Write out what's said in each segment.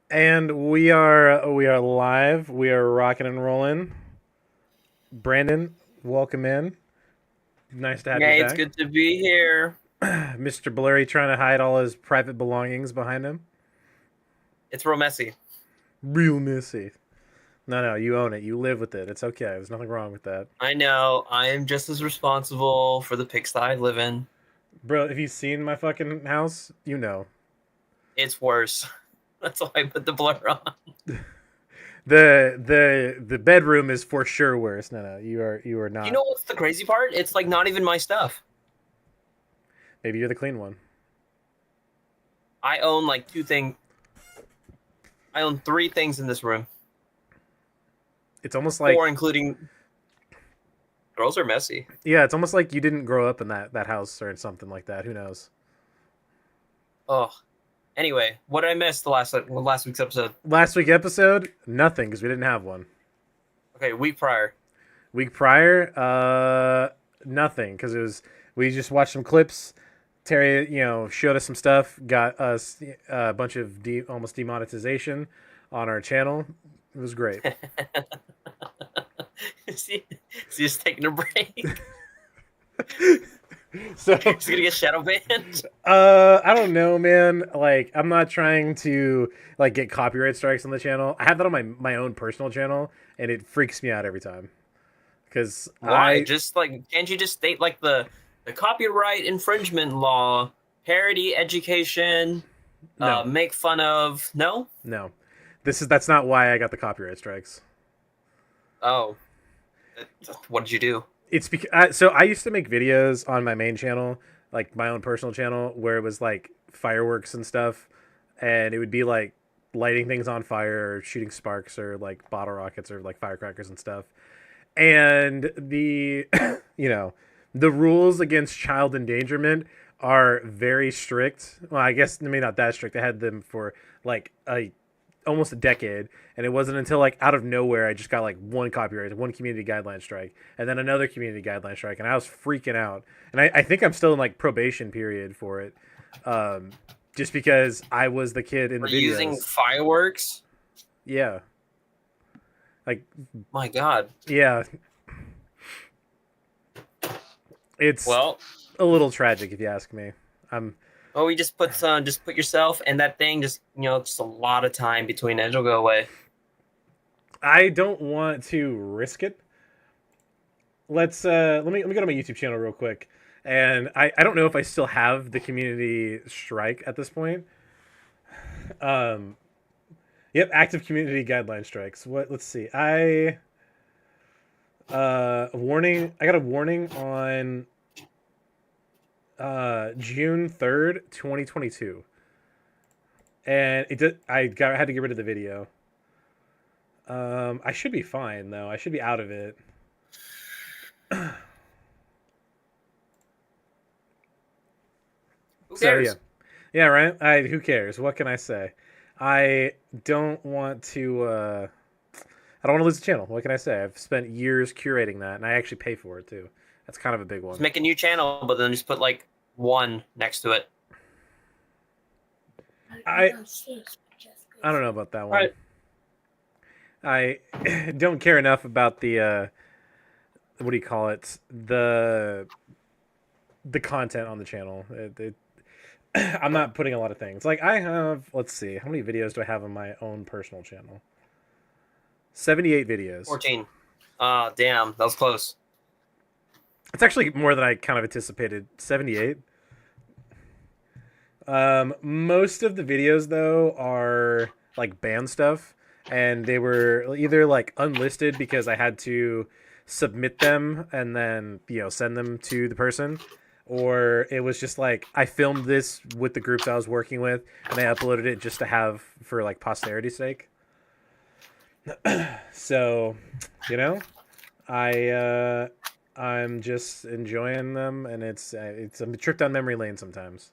And we are live. We are rocking and rolling. Brandon, welcome in. Nice to have you Hey, it's back. good to be here. Mr. Blurry trying to hide all his private belongings behind him. It's real messy. Real messy. No, you own it. You live with it. It's okay. There's nothing wrong with that. I know. I am just as responsible for the pigsty I live in. Bro, have you seen my fucking house? You know. It's worse. That's why I put the blur on. The bedroom is for sure worse. No, you are You not. know what's the crazy part? It's like not even my stuff. Maybe you're the clean one. I own like two things. I own three things in this room. It's almost like Four, including girls are messy. yeah, it's almost like you didn't grow up in that house or something like that. Who knows? Oh. Anyway, what did I miss last week's episode? Last week episode, nothing because we didn't have one. Okay, week prior. Week prior, nothing because it was we just watched some clips. Terry, showed us some stuff. Got us a bunch of almost demonetization on our channel. It was great. See, he's taking a break. So, He's gonna get shadow banned. I don't know, man. Like, I'm not trying to like get copyright strikes on the channel. I have that on my own personal channel, and it freaks me out every time because Why? Just like can't you just state like the copyright infringement law, parody education, no, make fun of? No. no, that's not why I got the copyright strikes. Oh, what did you do? It's because so I used to make videos on my main channel, like my own personal channel, where it was like fireworks and stuff, and it would be like lighting things on fire or shooting sparks or like bottle rockets or like firecrackers and stuff. And the you know the rules against child endangerment are very strict. Well, I guess maybe not that strict. I had them for like a almost a decade, and it wasn't until like out of nowhere I just got like one copyright, one community guideline strike, and then another community guideline strike, and I was freaking out. And I think I'm still in like probation period for it, um, just because I was the kid in the For using videos. fireworks? Yeah, like My God. yeah, it's Well, a little tragic if you ask me. I'm we just put yourself and that thing. Just just a lot of time between it. It'll go away. I don't want to risk it. Let me go to my YouTube channel real quick. And I don't know if I still have the community strike at this point. Um yep, active community guideline strikes. Let's see. I got a warning on June 3rd, 2022. And I had to get rid of the video. I should be fine though. I should be out of it. Who So yeah. cares? Yeah, right? Who cares? What can I say? I don't want to I don't want to lose the channel. What can I say? I've spent years curating that and I actually pay for it too. That's kind of a big Just one. make a new channel, but then just put like one next to it. I I don't know about that All one. right. I don't care enough about the what do you call it? The content on the channel. I'm not putting a lot of things. Like I have, let's see, how many videos do I have on my own personal channel? 78 videos. 14. Damn, that was close. It's actually more than I kind of anticipated. 78. Most of the videos though are like band stuff, and they were either like unlisted because I had to submit them and then send them to the person, or it was just like I filmed this with the groups I was working with and I uploaded it just to have for like posterity's sake. So, you know, I I'm just enjoying them, and it's a trip down memory lane sometimes.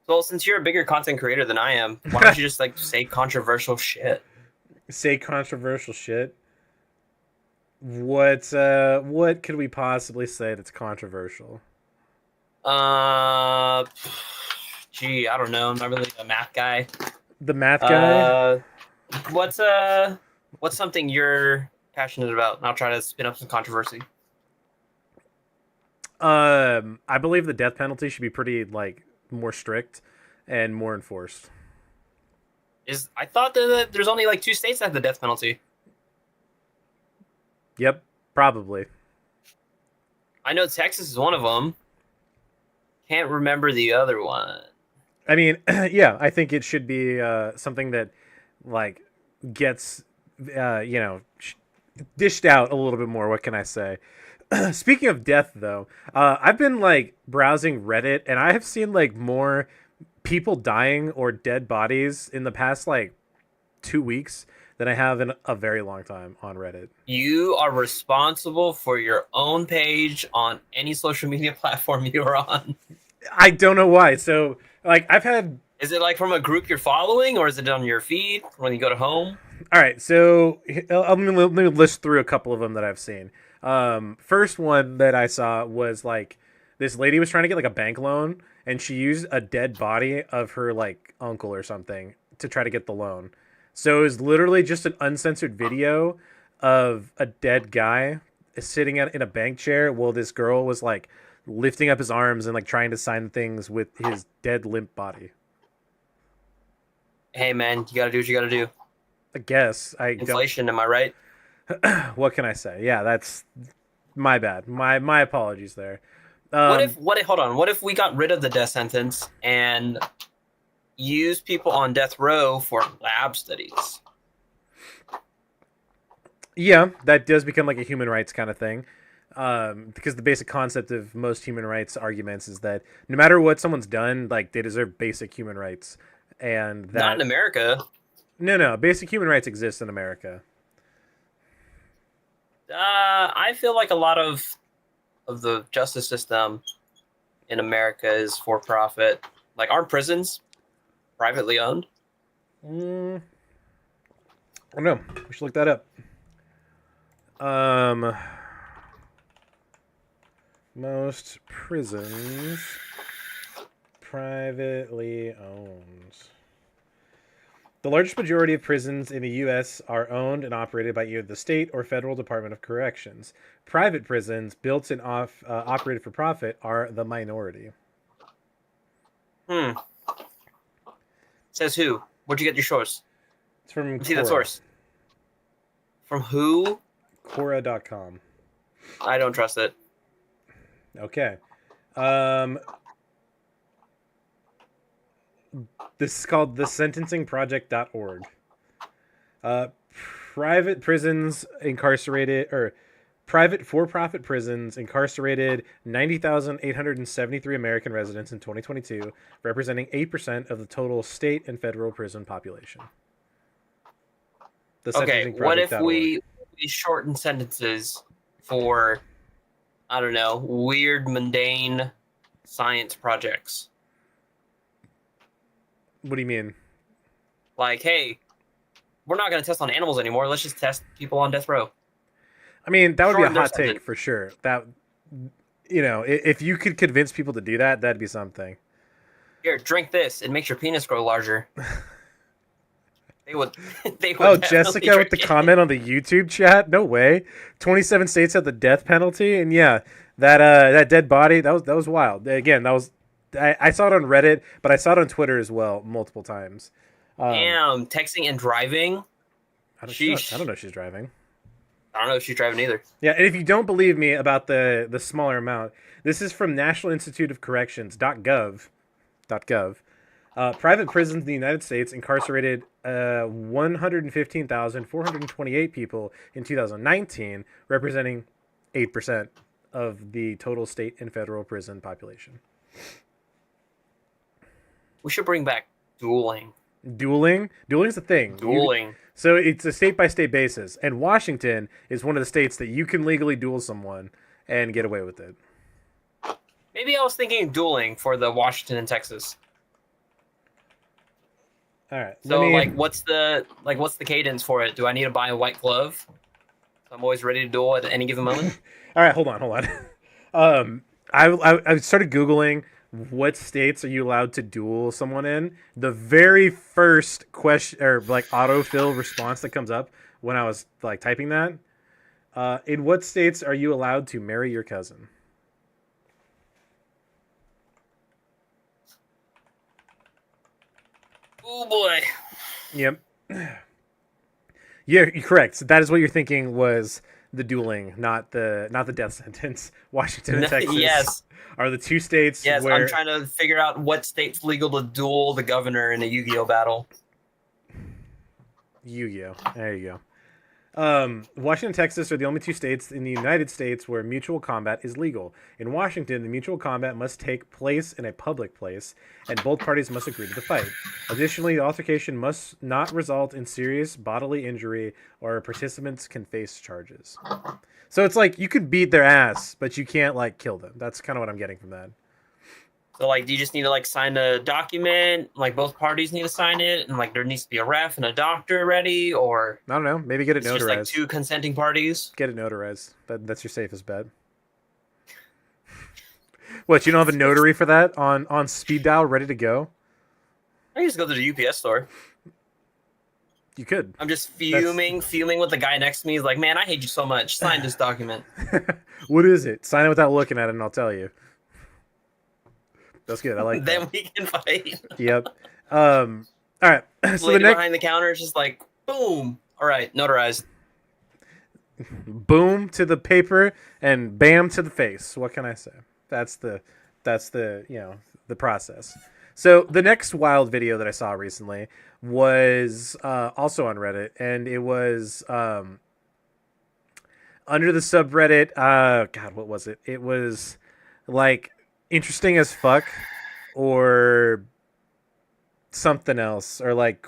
So since you're a bigger content creator than I am, why don't you just like say controversial shit? Say controversial shit. What could we possibly say that's controversial? Uh, Gee, I don't know. I'm not really a math guy. The math guy. Uh, what's something you're passionate about? And I'll try to spin up some controversy. I believe the death penalty should be pretty like more strict and more enforced. I thought that there's only like 2 states that have the death penalty. Yep, probably. I know Texas is one of them. Can't remember the other one. I mean, yeah, I think it should be something that like gets dished out a little bit more. What can I say? Speaking of death, though, I've been like browsing Reddit, and I have seen like more people dying or dead bodies in the past like 2 weeks than I have in a very long time on Reddit. You are responsible for your own page on any social media platform you're on. I don't know why. So like I've had. Is it like from a group you're following, or is it on your feed when you go to home? All right, so let me list through a couple of them that I've seen. First one that I saw was like this lady was trying to get like a bank loan, and she used a dead body of her like uncle or something to try to get the loan. So it was literally just an uncensored video of a dead guy sitting in a bank chair while this girl was like lifting up his arms and like trying to sign things with his dead limp body. Hey man, you gotta do what you gotta do. I guess I Inflation, am I right? what can I say? Yeah, that's my bad. My apologies there. What if hold on, what if we got rid of the death sentence and used people on death row for lab studies? Yeah, that does become like a human rights kind of thing. Because the basic concept of most human rights arguments is that no matter what someone's done, like they deserve basic human rights, and that Not in America. no, basic human rights exist in America. I feel like a lot of the justice system in America is for profit. Like, aren't prisons privately owned? I don't know. We should look that up. Most prisons privately owned. The largest majority of prisons in the U.S. are owned and operated by either the state or federal Department of Corrections. Private prisons, built and operated for profit, are the minority. Says who? Where'd you get your source? It's from See that source. From who? Quora.com. I don't trust it. Okay. This is called thesentencingproject.org. Private prisons incarcerated, or private for-profit prisons incarcerated 90,873 American residents in 2022, representing 8% of the total state and federal prison population. Okay, what if we shorten sentences for, I don't know, weird, mundane science projects? What do you mean? Like, hey, we're not going to test on animals anymore. Let's just test people on death row. I mean, that would be a hot take for sure. That, if you could convince people to do that, that'd be something. Here, drink this. It makes your penis grow larger. They would. Oh, Jessica with the comment on the YouTube chat. No way. 27 states have the death penalty, and yeah, that dead body. That was wild. Again, that was. I saw it on Reddit, but I saw it on Twitter as well multiple times. Damn, texting and driving. I don't know if she's driving. I don't know if she's driving either. Yeah, and if you don't believe me about the smaller amount, this is from National Institute of Corrections.gov. Private prisons in the United States incarcerated 115,428 people in 2019, representing 8% of the total state and federal prison population. We should bring back dueling. Dueling's a thing. So it's a state-by-state basis, and Washington is one of the states that you can legally duel someone and get away with it. Maybe I was thinking dueling for the Washington and Texas. All right. So what's the cadence for it? Do I need to buy a white glove? So I'm always ready to duel at any given moment. All right, hold on. I started Googling what states are you allowed to duel someone in? The very first question or like autofill response that comes up when I was like typing that, in what states are you allowed to marry your cousin? Oh boy. Yep. Yeah, you're correct. So that is what you're thinking was the dueling, not the death sentence. Washington and Texas Yes. are the two states Yes, I'm where trying to figure out what state's legal to duel the governor in a Yu-Gi-Oh battle. Yu-Gi-Oh. There you go. Washington and Texas are the only two states in the United States where mutual combat is legal. In Washington, the mutual combat must take place in a public place, and both parties must agree to the fight. Additionally, the altercation must not result in serious bodily injury, or participants can face charges. So it's like you could beat their ass, but you can't like kill them. That's kind of what I'm getting from that. So like, do you just need to like sign a document? Like both parties need to sign it, and like there needs to be a ref and a doctor ready, or I don't know. Maybe get it it's just like notarized. two consenting parties. Get it notarized. That's your safest bet. What, you don't have a notary for that on speed dial ready to go? I can just go to the UPS store. You could. I'm just fuming with the guy next to me. He's like, "Man, I hate you so much. Sign this document." What is it? Sign it without looking at it, and I'll tell you. That's good. I like that. Then we can fight. Yep. All right. So the Lady next behind the counter is just like, boom. All right, notarized. boom to the paper and bam to the face. What can I say? That's the the process. So the next wild video that I saw recently was also on Reddit, and it was under the subreddit. God, what was it? It was like interesting as fuck, or something else, or like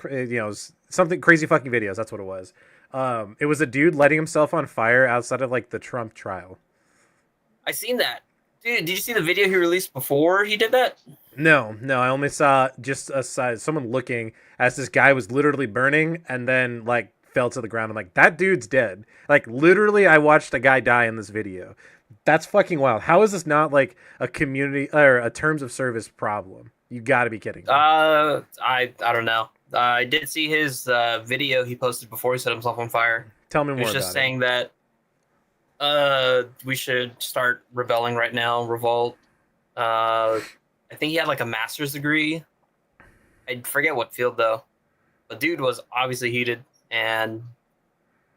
something crazy fucking videos. That's what it was. It was a dude lighting himself on fire outside of like the Trump trial. I seen that. Dude, did you see the video he released before he did that? No, I only saw just a side, someone looking as this guy was literally burning and then like fell to the ground. I'm like, that dude's dead. Like literally, I watched a guy die in this video. That's fucking wild. How is this not like a community or a terms of service problem? You got to be kidding me. I don't know. I did see his video he posted before he set himself on fire. Tell me more He's about just saying that we should start rebelling right now. Revolt. I think he had like a master's degree. I forget what field though. The dude was obviously heated, and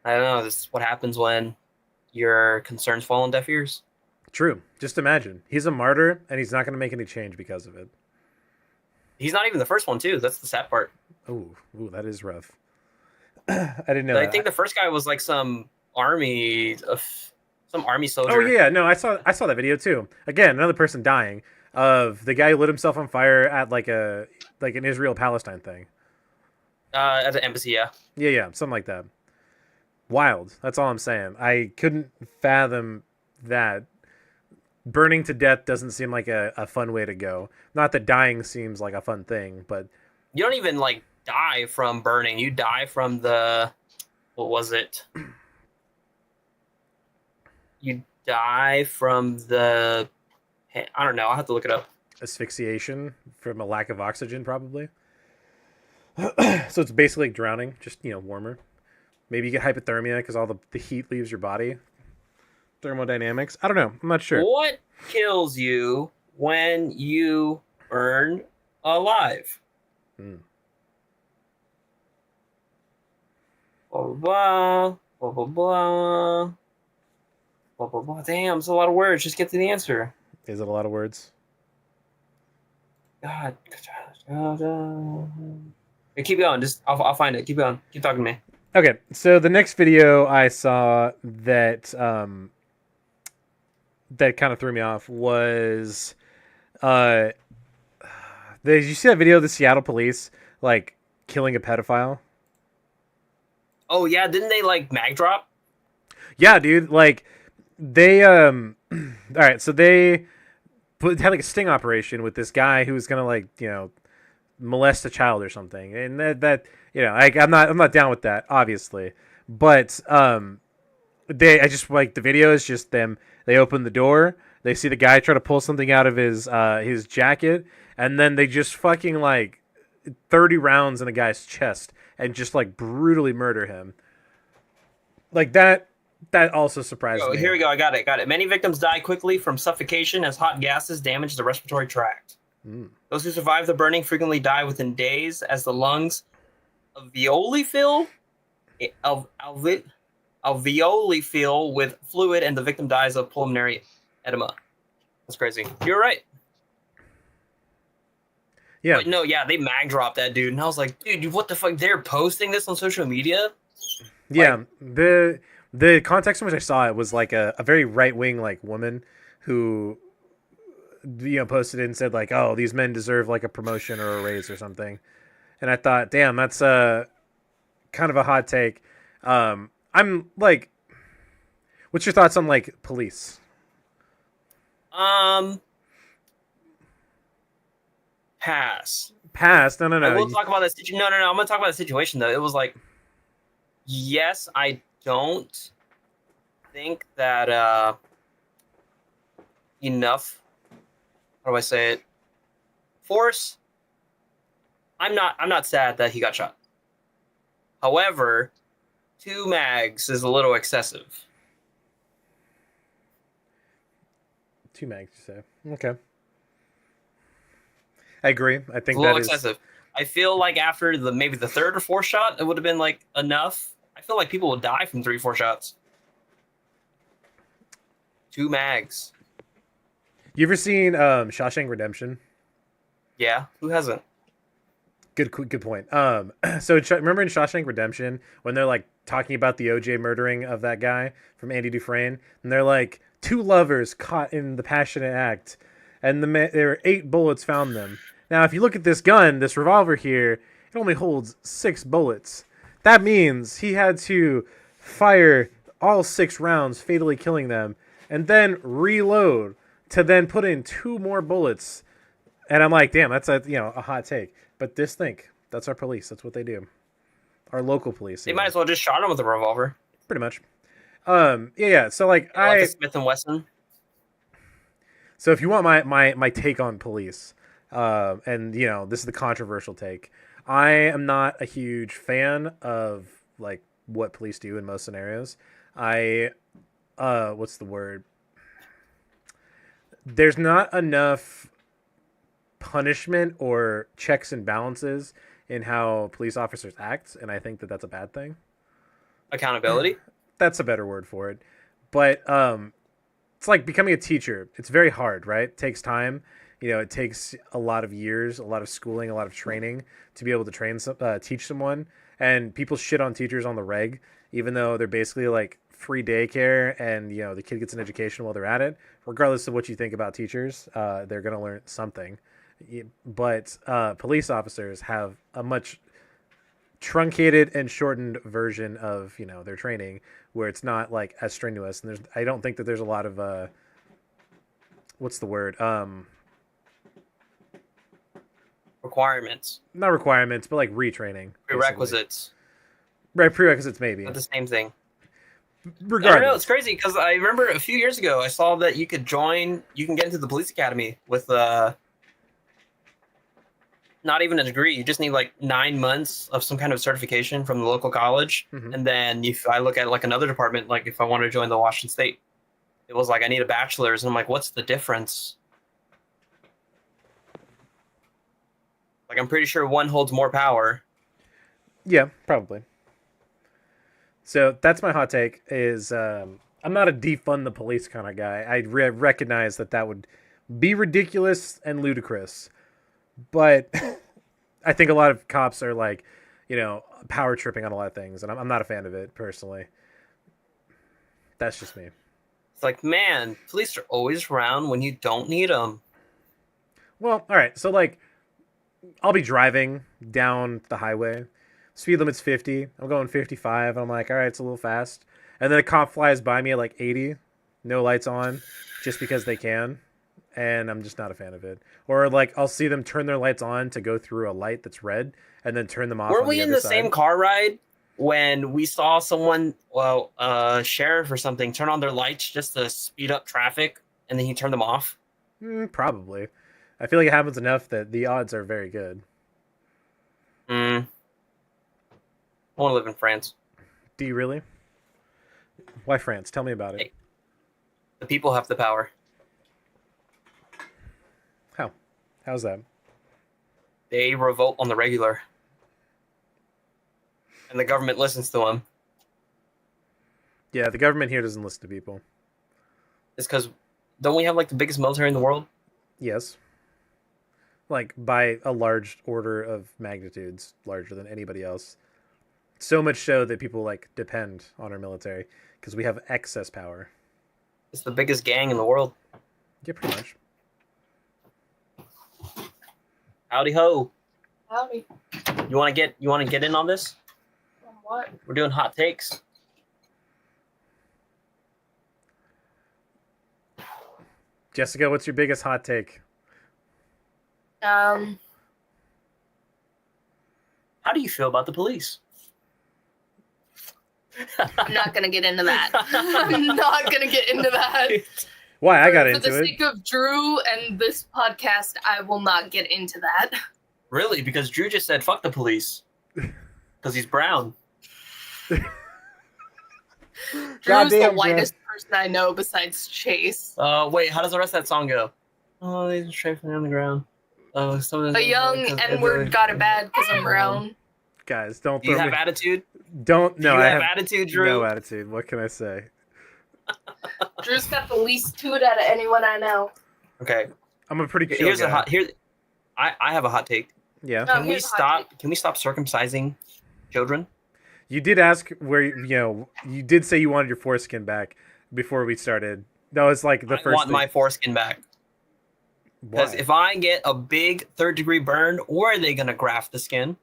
I don't know. This is what happens when your concerns fall on deaf ears. True. Just imagine. He's a martyr, and he's not going to make any change because of it. He's not even the first one, too. That's the sad part. Ooh, that is rough. I didn't know. I think the first guy was like some army soldier. Oh yeah, no, I saw that video too. Again, another person dying of the guy who lit himself on fire at like an Israel Palestine thing. At the embassy, yeah. Yeah, something like that. Wild. That's all I'm saying. I couldn't fathom that. Burning to death doesn't seem like a fun way to go. Not that dying seems like a fun thing, but you don't even like die from burning. You die from the what was it? You die from the I don't know. I'll have to look it up. Asphyxiation from a lack of oxygen, probably. So it's basically like drowning, just warmer. Maybe you get hypothermia because all the heat leaves your body. Thermodynamics. I don't know. I'm not sure. What kills you when you burn alive? Blah, blah, blah, blah, blah, blah, blah, blah, blah. Damn, it's a lot of words. Just get to the answer. Is it a lot of words? God. Hey, keep going. I'll find it. Keep going. Keep talking to me. Okay, so the next video I saw that that kind of threw me off was did you see that video of the Seattle police like killing a pedophile? Oh yeah, didn't they like mag drop? Yeah, dude, like they all right, so they had like a sting operation with this guy who was gonna like molest a child or something, and that like I'm not down with that, obviously, but I just like the video is just them. They open the door They see the guy try to pull something out of his jacket, and then they just fucking like 30 rounds in a guy's chest and just like brutally murder him. Like that also surprised Oh, me. here we go. I got it. Got it. Many victims die quickly from suffocation as hot gases damage the respiratory tract. Mm. Those who survive the burning frequently die within days as the lungs alveoli fill with fluid and the victim dies of pulmonary edema. That's crazy. You're right. Yeah. But no, yeah, they mag dropped that dude, and I was like, dude, what the fuck? They're posting this on social media? Yeah. The context in which I saw it was like a very right wing like woman who posted it and said like, oh, these men deserve like a promotion or a raise or something. And I thought, damn, that's kind of a hot take. I'm like, what's your thoughts on like police? Pass. Pass. No. I will talk about that situation. No. I'm gonna talk about the situation though. It was like, yes, I don't think that enough. How do I say it? Force. I'm not sad that he got shot. However, 2 mags is a little excessive. 2 mags, you say? Okay. I agree. I think it's a little excessive. I feel like after maybe the 3rd or 4th shot, it would have been like enough. I feel like people would die from 3-4 shots. 2 mags. You ever seen Shawshank Redemption? Yeah, who hasn't? Good point. So remember in Shawshank Redemption when they're like talking about the OJ murdering of that guy from Andy Dufresne, and they're like 2 lovers caught in the passionate act, and there were 8 bullets found them. Now, if you look at this gun, this revolver here, it only holds 6 bullets. That means he had to fire all 6 rounds, fatally killing them, and then reload to then put in 2 more bullets. And I'm like, damn, that's a hot take. But just think, that's our police. That's what they do. Our local police. They might as well just shot him with a revolver. Pretty much. Yeah. So like like a Smith and Wesson. So if you want my take on police, and this is the controversial take, I am not a huge fan of like what police do in most scenarios. What's the word? There's not enough punishment or checks and balances in how police officers act, and I think that that's a bad thing. Accountability? That's a better word for it. But it's like becoming a teacher. It's very hard, right? It takes time. It takes a lot of years, a lot of schooling, a lot of training to be able to teach someone. And people shit on teachers on the reg, even though they're basically like free daycare and, the kid gets an education while they're at it. Regardless of what you think about teachers, they're going to learn something. But police officers have a much truncated and shortened version of their training, where it's not like as strenuous. And I don't think that there's a lot of what's the word? Requirements. Not requirements, but like retraining. Prerequisites. Basically. Right, prerequisites maybe. Not the same thing. Regardless. I don't know, it's crazy because I remember a few years ago I saw that you can get into the police academy with not even a degree. You just need like 9 months of some kind of certification from the local college. Mm-hmm. And then if I look at like another department, like if I want to join the Washington State, it was like I need a bachelor's, and I'm like, what's the difference? Like I'm pretty sure one holds more power. Yeah, probably. So that's my hot take. Is I'm not a defund the police kind of guy. I recognize that would be ridiculous and ludicrous. But I think a lot of cops are like, power tripping on a lot of things, and I'm not a fan of it personally. That's just me. It's like, man, police are always around when you don't need them. Well, all right. So like, I'll be driving down the highway. Speed limit's 50. I'm going 55. I'm like, all right, it's a little fast. And then a cop flies by me at like 80, no lights on, just because they can. And I'm just not a fan of it. Or like I'll see them turn their lights on to go through a light that's red and then turn them off. Were we in the same car ride when we saw someone, sheriff or something, turn on their lights just to speed up traffic and then he turned them off? Probably. I feel like it happens enough that the odds are very good. I want to live in France. Do you really? Why France? Tell me about it. Hey, the people have the power. How? How's that? They revolt on the regular, and the government listens to them. Yeah, the government here doesn't listen to people. It's because don't we have like the biggest military in the world? Yes. Like by a large order of magnitudes, larger than anybody else. So much so that people like depend on our military because we have excess power. It's the biggest gang in the world. Yeah, pretty much. Howdy ho! Howdy. You want to get in on this? What? We're doing hot takes. Jessica, what's your biggest hot take? How do you feel about the police? I'm not gonna get into that. I'm not gonna get into that. Why? I got For into the it. sake of Drew and this podcast, I will not get into that. Really? Because Drew just said fuck the police. Because he's brown. Drew's Goddamn, the whitest person I know besides Chase. Wait, how does the rest of that song go? Oh, they just strafing on the ground. Oh, A young N-word got it bad because I'm brown. Guys, don't Do you throw have me. attitude? Don't. No, Do you I have have attitude, Drew? no attitude. What can I say? Drew's got the least toot out of anyone I know. Okay. I'm a pretty chill Here's guy. a hot. Here, I have a hot take. Yeah. Oh, Can we here's a hot stop? Can we stop circumcising children? You did ask where you did say you wanted your foreskin back before we started. That was like the I first want thing. my foreskin back. Because Why? if I get a big third-degree burn, where are they gonna graft the skin?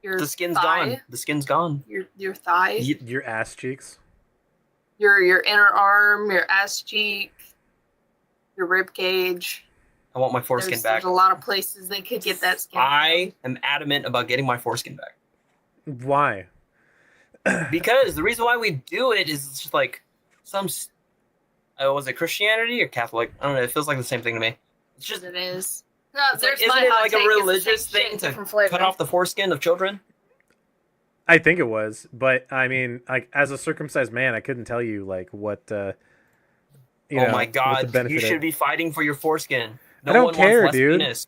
Your The skin's thigh, gone. The skin's gone. Your thigh, Your ass cheeks. your inner arm, your ass cheek, your rib cage. I want my foreskin There's back. a lot of places they could get that skin. I am adamant about getting my foreskin back. Why? Because the reason why we do it is just like some. Was it Christianity or Catholic? I don't know. It feels like the same thing to me. It's just. It is. No, It's like, there's my isn't it hot like a take. It's the religious same thing shit, to different flavor. cut off the foreskin of children? I think it was, but I mean, like as a circumcised man, I couldn't tell you like what. Oh My my god! You should be fighting for your foreskin. No I don't one care, wants less dude. Penis.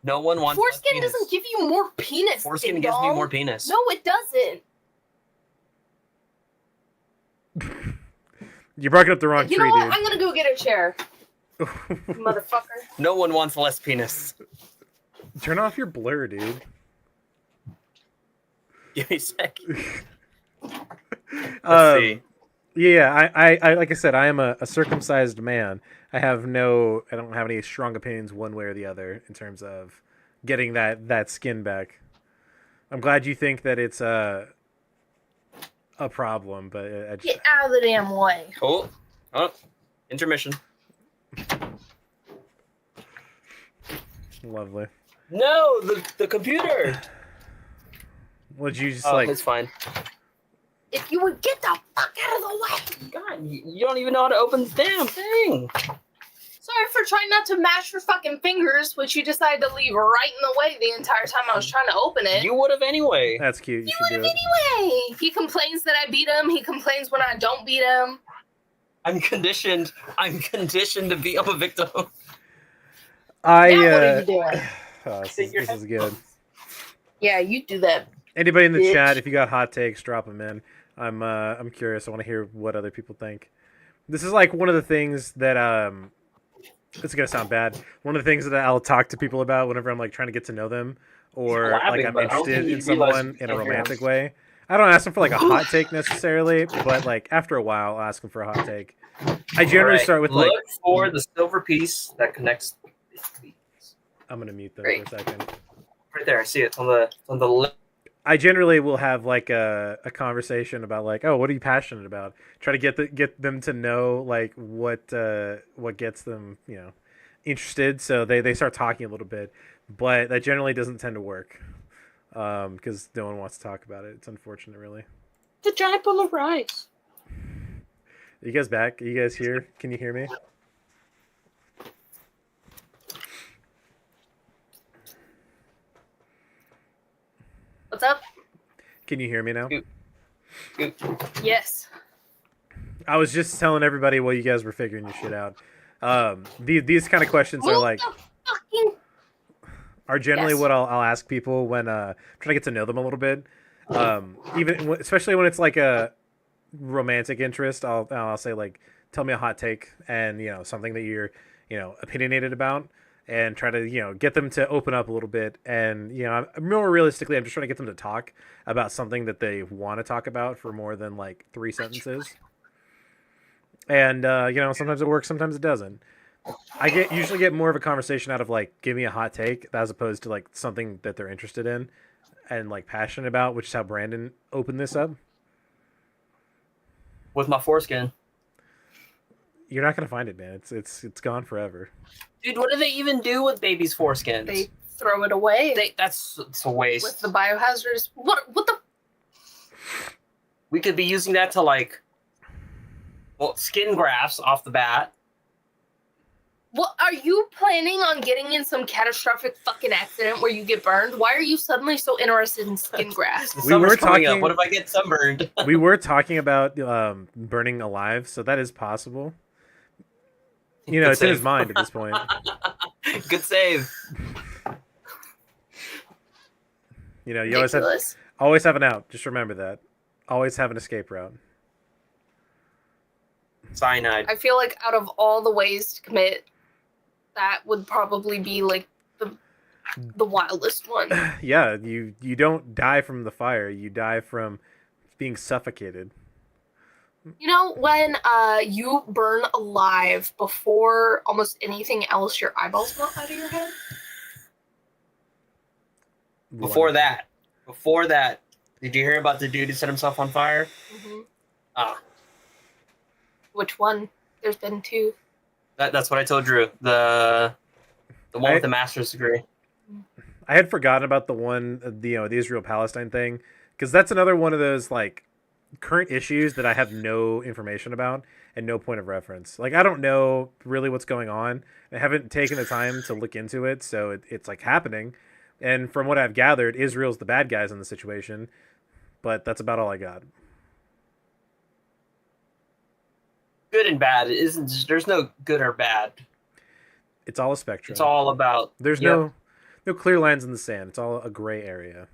No one wants. Foreskin less penis. doesn't give you more penis. Foreskin ding gives me dong. more penis. No, it doesn't. You're barking up the wrong You tree, know what? dude. I'm gonna go get a chair, motherfucker. No one wants less penis. Turn off your blur, dude. Give me a sec. Let's see. Yeah, I like I said, I am a circumcised man. I don't have any strong opinions one way or the other in terms of getting that skin back. I'm glad you think that it's a problem, but I just, Get out of the damn way. Oh, intermission. lovely. No, the computer. Would you just It's fine. If you would get the fuck out of the way. God, you don't even know how to open the damn thing. Sorry for trying not to mash your fucking fingers, which you decided to leave right in the way the entire time I was trying to open it. You would have anyway. That's cute. You You should would do have it. anyway. He complains that I beat him. He complains when I don't beat him. I'm conditioned. to be a victim. Now what are you doing? This is good. Yeah, you do that. Anybody in the Bitch. chat, if you got hot takes, drop them in. I'm curious. I want to hear what other people think. This is like one of the things that it's gonna sound bad. One of the things that I'll talk to people about whenever I'm like trying to get to know them, or like I'm interested in someone in a romantic way. I don't ask them for like a hot take necessarily, but like after a while, I'll ask them for a hot take. I generally Alright, start with look like, for the silver piece that connects. I'm gonna mute them Great. for a second. Right there, I see it. It's on the left. I generally will have like a conversation about like, oh, what are you passionate about? Try to get them to know like what gets them, interested. So they start talking a little bit, but that generally doesn't tend to work because no one wants to talk about it. It's unfortunate, really. The giant bowl of rice. Are you guys back? Are you guys here? Can you hear me? What's up? Can you hear me now? Yes. I was just telling everybody while you guys were figuring your shit out. These kind of questions are like fucking... are generally Yes. what I'll ask people when trying to get to know them a little bit. Especially when it's like a romantic interest, I'll say like, tell me a hot take and something that you're opinionated about, and try to get them to open up a little bit. And more realistically, I'm just trying to get them to talk about something that they want to talk about for more than like 3 sentences. And sometimes it works, sometimes it doesn't. I usually get more of a conversation out of like, give me a hot take, as opposed to like something that they're interested in and like passionate about, which is how Brandon opened this up. With my foreskin. You're not gonna find it, man. It's gone forever. Dude, what do they even do with babies' foreskins? They throw it away. It's a waste. With the biohazardous... What the... We could be using that to like... Well, skin grafts off the bat. What, are you planning on getting in some catastrophic fucking accident where you get burned? Why are you suddenly so interested in skin grafts? We were talking. Up. What if I get sunburned? We were talking about burning alive, so that is possible. It's in his mind at this point. Good save. You always have an out. Just remember that. Always have an escape route. Cyanide. I feel like out of all the ways to commit, that would probably be like the wildest one. Yeah, you don't die from the fire. You die from being suffocated. When you burn alive before almost anything else, your eyeballs melt out of your head? Before that, did you hear about the dude who set himself on fire? Mm-hmm. Which one? There's been 2. That's what I told Drew. The one with the master's degree. I had forgotten about the one, the Israel-Palestine thing, because that's another one of those like current issues that I have no information about and no point of reference. Like, I don't know really what's going on. I haven't taken the time to look into it, so it's like happening. And from what I've gathered, Israel's the bad guys in the situation, but that's about all I got. Good and bad. There's no good or bad. It's all a spectrum. It's all about... There's no clear lines in the sand. It's all a gray area.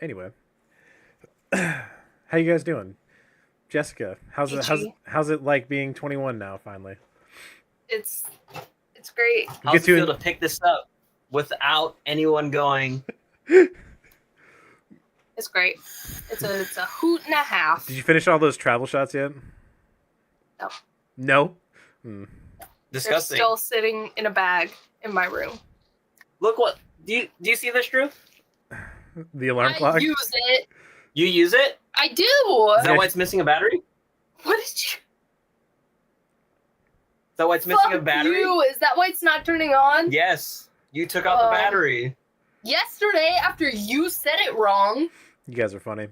Anyway, how you guys doing? Jessica, how's it like being 21 now finally? It's great. How's it feel to pick this up without anyone going? It's great. It's a hoot and a half. Did you finish all those travel shots yet? No. No? Disgusting. They're still sitting in a bag in my room. Look what... Do you see this, Drew? The alarm clock? I use it. You use it? I do. Is that why it's missing a battery? What did you... Is that why it's missing a battery? You. Is that why it's not turning on? Yes. You took out the battery. Yesterday, after you said it wrong. You guys are funny.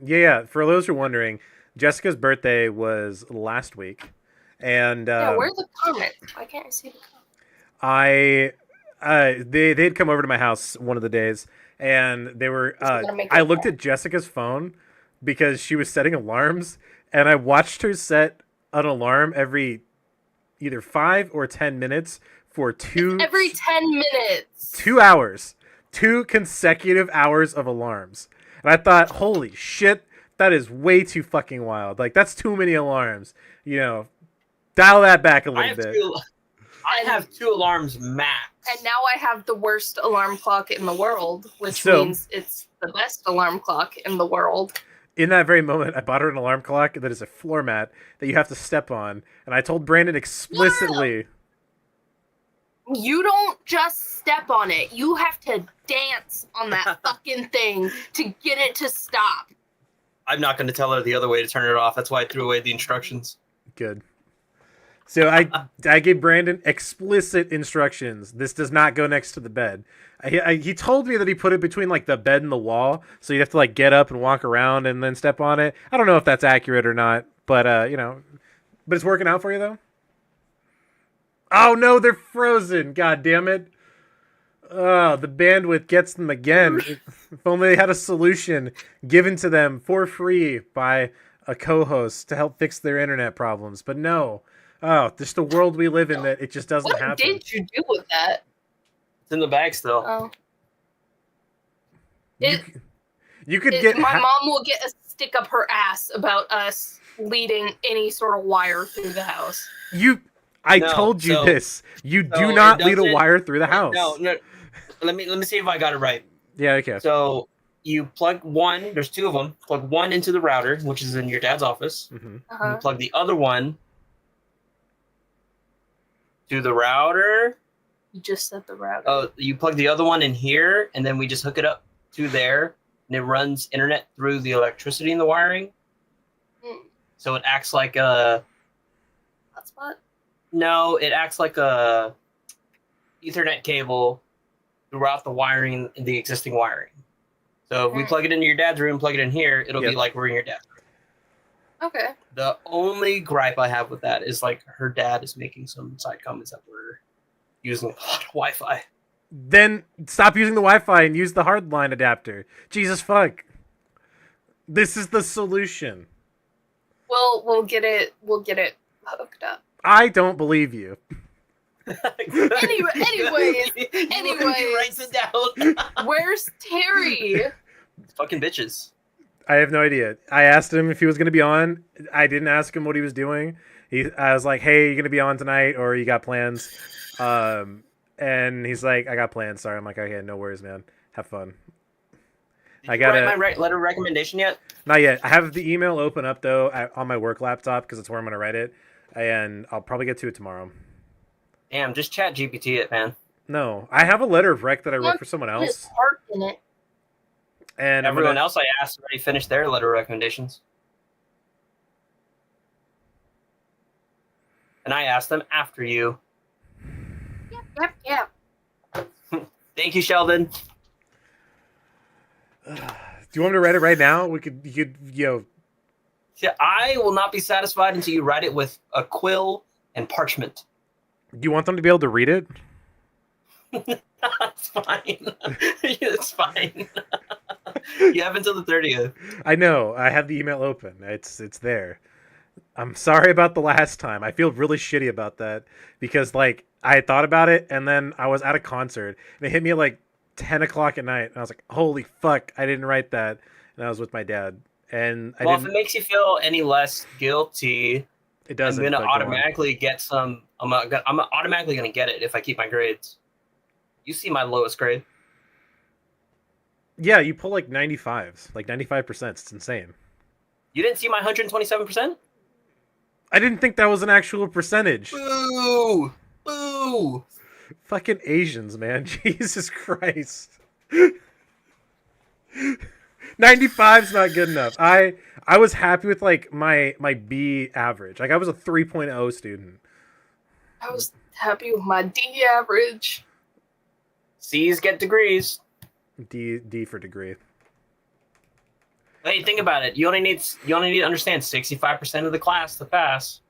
Yeah. For those who are wondering, Jessica's birthday was last week, and where's the comment? Why can't I see the comment? They'd come over to my house one of the days, and they were. I looked at Jessica's phone because she was setting alarms, and I watched her set an alarm every either 5 or 10 minutes for every 10 minutes. 2 hours. 2 consecutive hours of alarms. And I thought, holy shit, that is way too fucking wild. Like, that's too many alarms. Dial that back a little bit. I have 2 alarms max. And now I have the worst alarm clock in the world, which means it's the best alarm clock in the world. In that very moment, I bought her an alarm clock that is a floor mat that you have to step on. And I told Brandon explicitly... You don't just step on it. You have to dance on that fucking thing to get it to stop. I'm not going to tell her the other way to turn it off. That's why I threw away the instructions. Good. So I gave Brandon explicit instructions. This does not go next to the bed. He told me that he put it between like the bed and the wall, so you have to like get up and walk around and then step on it. I don't know if that's accurate or not, but but it's working out for you though. Oh no, they're frozen! God damn it! Oh, the bandwidth gets them again. If only they had a solution given to them for free by a co-host to help fix their internet problems. But no. Oh, just the world we live in that it just doesn't What happen. did you do with that? It's in the bag still. Oh. You, you could get my mom will get a stick up her ass about us leading any sort of wire through the house. I told you this. You do not lead a wire through the house. No. Let me see if I got it right. Yeah, okay. So you plug one. There's two of them. Plug one into the router, which is in your dad's office. Mm-hmm. Uh-huh. You plug the other one to the router. You just set the router. Oh, you plug the other one in here, and then we just hook it up to there, and it runs internet through the electricity in the wiring. So it acts like a hotspot. No, it acts like a Ethernet cable throughout the wiring, the existing wiring. So if we plug it into your dad's room, plug it in here, it'll be like we're in your dad's room. Okay. The only gripe I have with that is like her dad is making some side comments that we're using a lot of Wi-Fi. Then stop using the Wi-Fi and use the hardline adapter. Jesus fuck. This is the solution. Well, we'll get it hooked up. I don't believe you. Anyways, He writes it down. Where's Terry? Fucking bitches. I have no idea. I asked him if he was going to be on. I didn't ask him what he was doing. I was like, "Hey, you going to be on tonight, or you got plans?" And he's like, "I got plans." Sorry. I'm like, "Okay, no worries, man. Have fun." Did you write my letter of recommendation yet? Not yet. I have the email open up though on my work laptop because it's where I'm going to write it, and I'll probably get to it tomorrow. Damn, just chat GPT it, man. No, I have a letter of rec that I wrote for someone else. Heart in it. And everyone else I asked already finished their letter of recommendations. And I asked them after you. Yep. Thank you, Sheldon. Do you want me to write it right now? You could, Yeah, I will not be satisfied until you write it with a quill and parchment. Do you want them to be able to read it? It's fine. It's fine. You have until the 30th. I know. I have the email open. It's there. I'm sorry about the last time. I feel really shitty about that because like I thought about it and then I was at a concert and it hit me at like 10 o'clock at night and I was like, holy fuck, I didn't write that. And I was with my dad. And if it makes you feel any less guilty, it doesn't. I'm gonna automatically get some. I'm automatically gonna get it if I keep my grades. You see my lowest grade. Yeah, you pull like 95s, like 95%. It's insane. You didn't see my 127%? I didn't think that was an actual percentage. Boo! Boo! Fucking Asians, man. Jesus Christ. 95's not good enough. I was happy with like my B average. Like I was a 3.0 student. I was happy with my D average. C's get degrees. D for degree. Hey, think about it. You only need to understand 65% of the class to pass.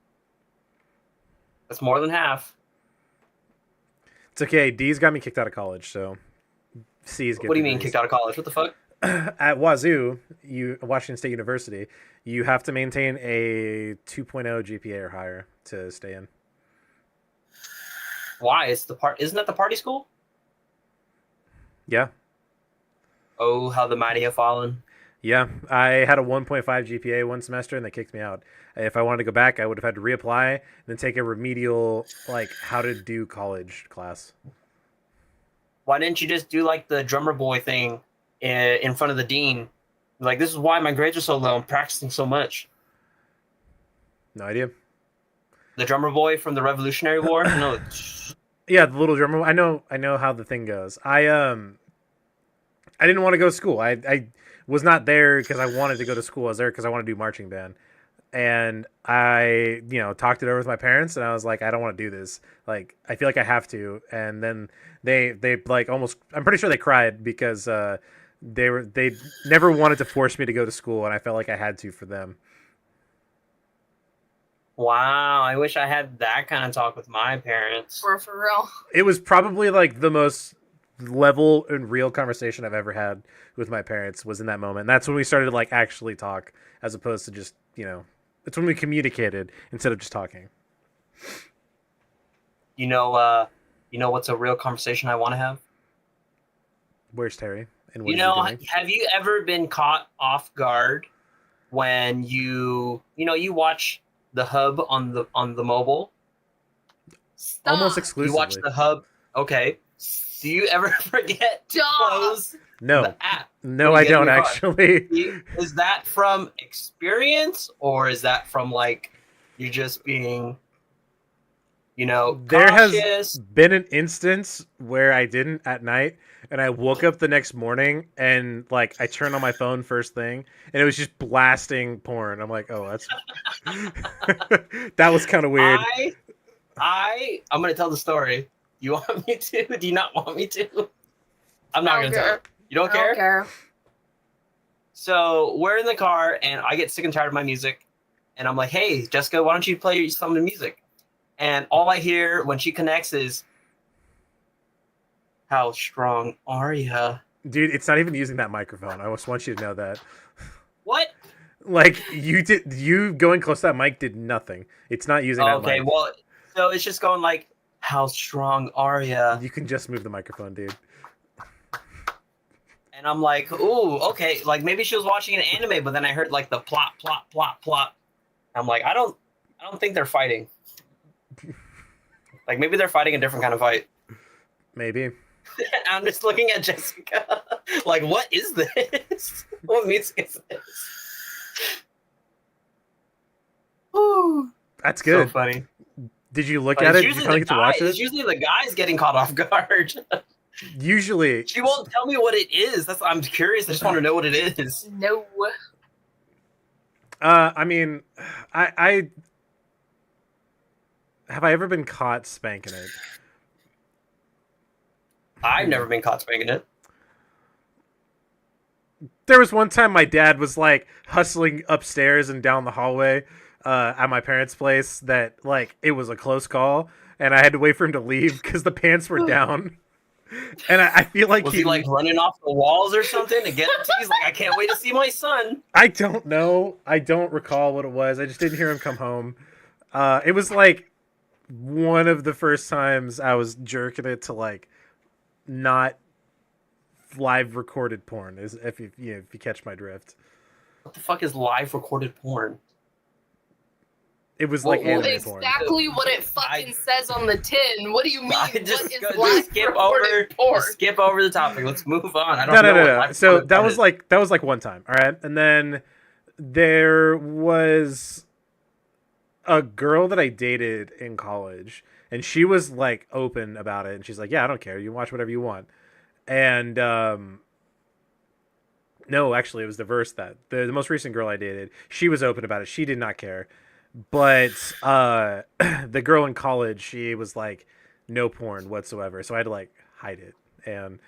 That's more than half. It's okay. D's got me kicked out of college, so C's get. What do you mean kicked out of college? What the fuck? At Wazoo, Washington State University, you have to maintain a 2.0 GPA or higher to stay in. Why? Isn't that the party school? Yeah. Oh, how the mighty have fallen. Yeah, I had a 1.5 GPA one semester and they kicked me out. If I wanted to go back, I would have had to reapply and then take a remedial, like, how to do college class. Why didn't you just do, like, the drummer boy thing in front of the dean? Like, this is why my grades are so low. I'm practicing so much. No idea. The drummer boy from the Revolutionary War? No. Yeah, the little drummer. I know how the thing goes. I didn't want to go to school. I was not there because I wanted to go to school. I was there because I wanted to do marching band. And I, talked it over with my parents and I was like, I don't want to do this. Like, I feel like I have to. And then they like almost, I'm pretty sure they cried because they never wanted to force me to go to school. And I felt like I had to for them. Wow. I wish I had that kind of talk with my parents. For real. It was probably like the most level and real conversation I've ever had with my parents was in that moment. And that's when we started to like actually talk, as opposed to just it's when we communicated instead of just talking. You know what's a real conversation I want to have? Where's Terry? And what You is he know, doing? have you ever been caught off guard when you watch the hub on the mobile? Almost Stop. You watch exclusively. the hub. Okay. Do you ever forget to Stop. close No, the app? no, when you I get in don't your car? actually. Is that from experience, or is that from like you're just being, There has cautious? been an instance where I didn't at night, and I woke up the next morning and like I turned on my phone first thing, and it was just blasting porn. I'm like, oh, that's that was kind of weird. I'm gonna tell the story. You want me to? Do you not want me to? I'm I not don't gonna tell. care. You don't I care? don't care. So we're in the car, and I get sick and tired of my music, and I'm like, "Hey, Jessica, why don't you play some of the music?" And all I hear when she connects is, "How strong are ya?" Dude, it's not even using that microphone. I just want you to know that. What? Like you going close to that mic did nothing. It's not using that Okay, mic. well, so it's just going like, "How strong are ya?" You can just move the microphone, dude. And I'm like, "Ooh, okay." Like maybe she was watching an anime, but then I heard like the plot, plot, plot, plot. I'm like, I don't think they're fighting. Like maybe they're fighting a different kind of fight. Maybe. I'm just looking at Jessica, like, what is this? What music is this? Ooh, That's so good. funny. Did you look But at it's it? Did you usually finally the get to guy. watch It's it? usually the guys getting caught off guard. Usually. She won't tell me what it is. I'm curious. I just want to know what it is. No. I mean, I have I ever been caught spanking it? I've never been caught spanking it. There was one time my dad was like hustling upstairs and down the hallway at my parents' place that like it was a close call, and I had to wait for him to leave because the pants were down. And I feel like Was he like running off the walls or something to get to? He's like, I can't wait to see my son. I don't know. I don't recall what it was. I just didn't hear him come home. It was like one of the first times I was jerking it to like not live recorded porn. Is if you catch my drift. What the fuck is live recorded porn? It was Well, like well, anime porn. Exactly what it fucking says on the tin. What do you mean? I What just, is just live skip recorded over porn? just skip over the topic. Let's move on. I don't No, know. no, what no, no. live So recorded that porn was is. like one time, all right, and then there was a girl that I dated in college, and she was like open about it, and she's like, "Yeah, I don't care. You can watch whatever you want." And no, actually, it was the verse that the most recent girl I dated, she was open about it. She did not care, but the girl in college, she was like, no porn whatsoever. So I had to like hide it and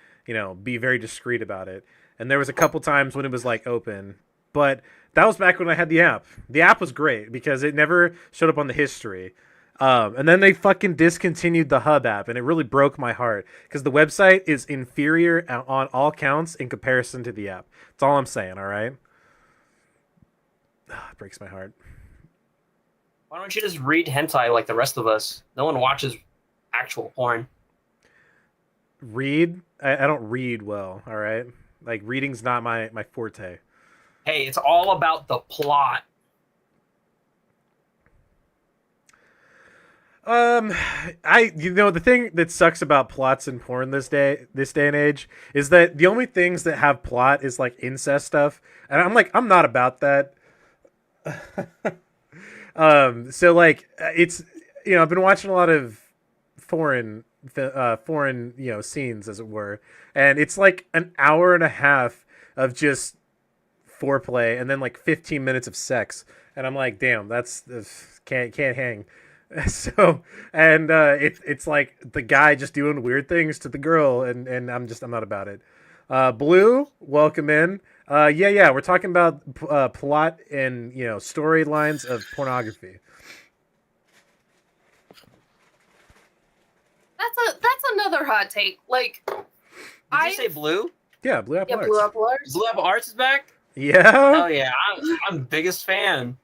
be very discreet about it. And there was a couple times when it was like open, but that was back when I had the app. The app was great because it never showed up on the history. And then they fucking discontinued the Hub app, and it really broke my heart because the website is inferior on all counts in comparison to the app. That's all I'm saying. All right, it breaks my heart. Why don't you just read hentai like the rest of us? No one watches actual porn. Read? I don't read well. All right, like reading's not my forte. Hey, it's all about the plot. The thing that sucks about plots in porn this day and age is that the only things that have plot is like incest stuff, and I'm not about that. So like it's I've been watching a lot of foreign scenes, as it were, and it's like an hour and a half of just foreplay and then like 15 minutes of sex, and I'm like, damn, that's can't hang. So and it's like the guy just doing weird things to the girl, and I'm not about it. Blue, welcome in. Yeah, we're talking about plot and storylines of pornography. That's another hot take. Like, Did you say Blue? Yeah, Blue Apple Arts. Blue Apple Arts. Blue Apple Arts is back? Yeah. Hell yeah, I'm biggest fan.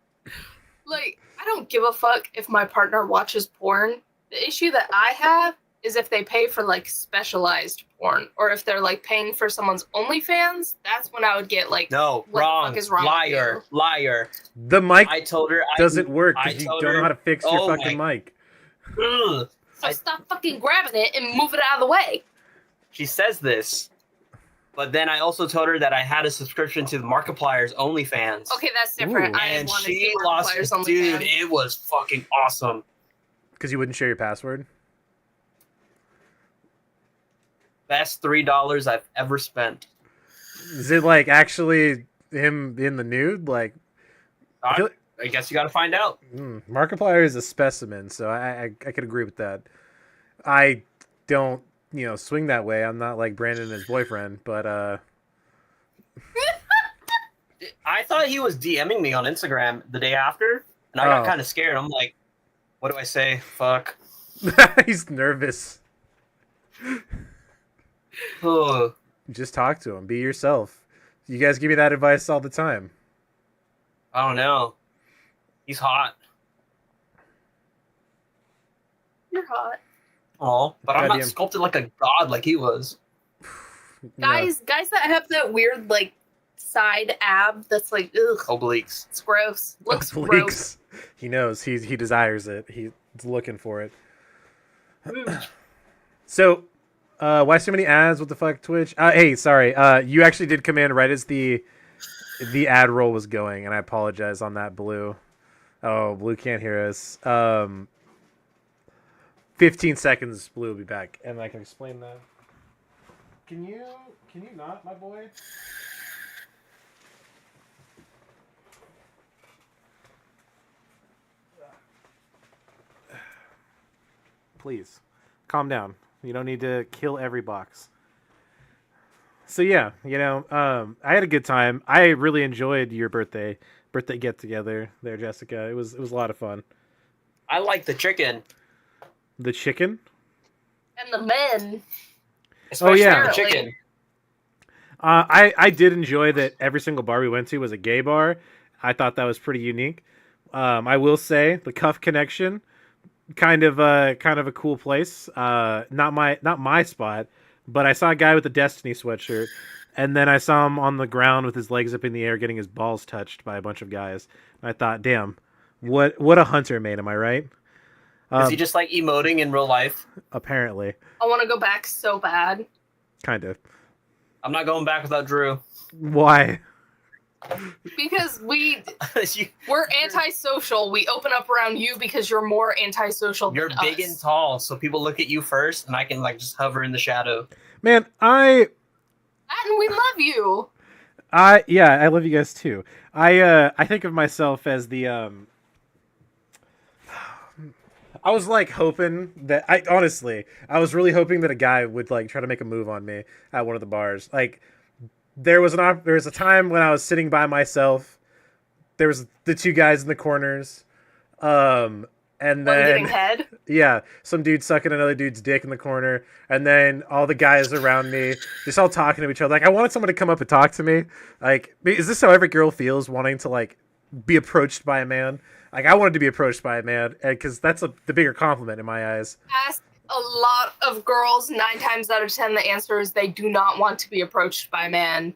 Like, I don't give a fuck if my partner watches porn. The issue that I have is if they pay for like specialized porn, or if they're like paying for someone's OnlyFans. That's when I would get like, No, what wrong. the fuck is wrong Liar, liar. The mic I told her doesn't work I because you told don't know her- how to fix your Oh fucking mic. Ugh. So stop fucking grabbing it and move it out of the way. She says this, but then I also told her that I had a subscription to the Markiplier's OnlyFans. Okay, that's different. Ooh. I And want to she see lost Markiplier's it. Dude, OnlyFans. it was fucking awesome. Because you wouldn't share your password. Best $3 I've ever spent. Is it like actually him in the nude? Like, I feel I guess you got to find out. Markiplier is a specimen, so I could agree with that. I don't, swing that way. I'm not like Brandon and his boyfriend, but I thought he was DMing me on Instagram the day after, and I got kind of scared. I'm like, what do I say? Fuck. he's nervous. Ugh. Just talk to him. Be yourself. You guys give me that advice all the time. I don't know. He's hot. You're hot. Oh, but I'm not Goddamn. sculpted like a god like he was. No. Guys that have that weird like side ab that's like, ugh, Obliques. it's gross. Looks gross. Obliques. He knows. He desires it. He's looking for it. So, why so many ads? What the fuck, Twitch? Hey, sorry. You actually did come in right as the ad roll was going, and I apologize on that, Blue. Oh, Blue can't hear us. 15 seconds, Blue will be back, and I can explain that. Can you not, my boy? Please, calm down. You don't need to kill every box. So yeah, I had a good time. I really enjoyed your birthday get together there, Jessica. It was a lot of fun. I like the chicken. The chicken? And the men. Especially yeah. the chicken. I did enjoy that every single bar we went to was a gay bar. I thought that was pretty unique. I will say the Cuff Connection, kind of a cool place. Not my spot, but I saw a guy with a Destiny sweatshirt, and then I saw him on the ground with his legs up in the air, getting his balls touched by a bunch of guys. And I thought, damn, what a hunter made. Am I right? Is he just like emoting in real life? Apparently, I want to go back so bad. kind of. I'm not going back without Drew. Why? Because we're You- antisocial. We open up around you because you're more antisocial You're than big us. and tall, so people look at you first, and I can like just hover in the shadow. Man, And we love you. yeah, I love you guys too. I think of myself as the I was like hoping that I was really hoping that a guy would like try to make a move on me at one of the bars. Like there was a time when I was sitting by myself. There was the two guys in the corners. And One then getting head. yeah, some dude sucking another dude's dick in the corner, and then all the guys around me just all talking to each other. Like I wanted someone to come up and talk to me. Like, is this how every girl feels wanting to like be approached by a man? Like I wanted to be approached by a man, because that's the bigger compliment in my eyes. Ask a lot of girls. 9 times out of 10, the answer is they do not want to be approached by a man.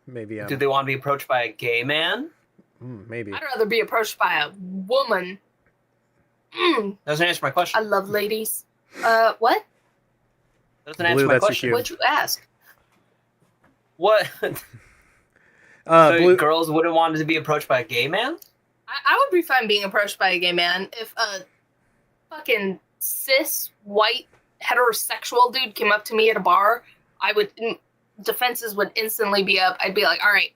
Maybe Do they want to be approached by a gay man? maybe. I'd rather be approached by a woman. Doesn't answer my question. I love ladies. What? Doesn't answer Blue, my that's your question. cue. What'd you ask? What? So Blue, girls wouldn't want to be approached by a gay man? I would be fine being approached by a gay man if a fucking cis white heterosexual dude came up to me at a bar. I would defenses would instantly be up. I'd be like, all right,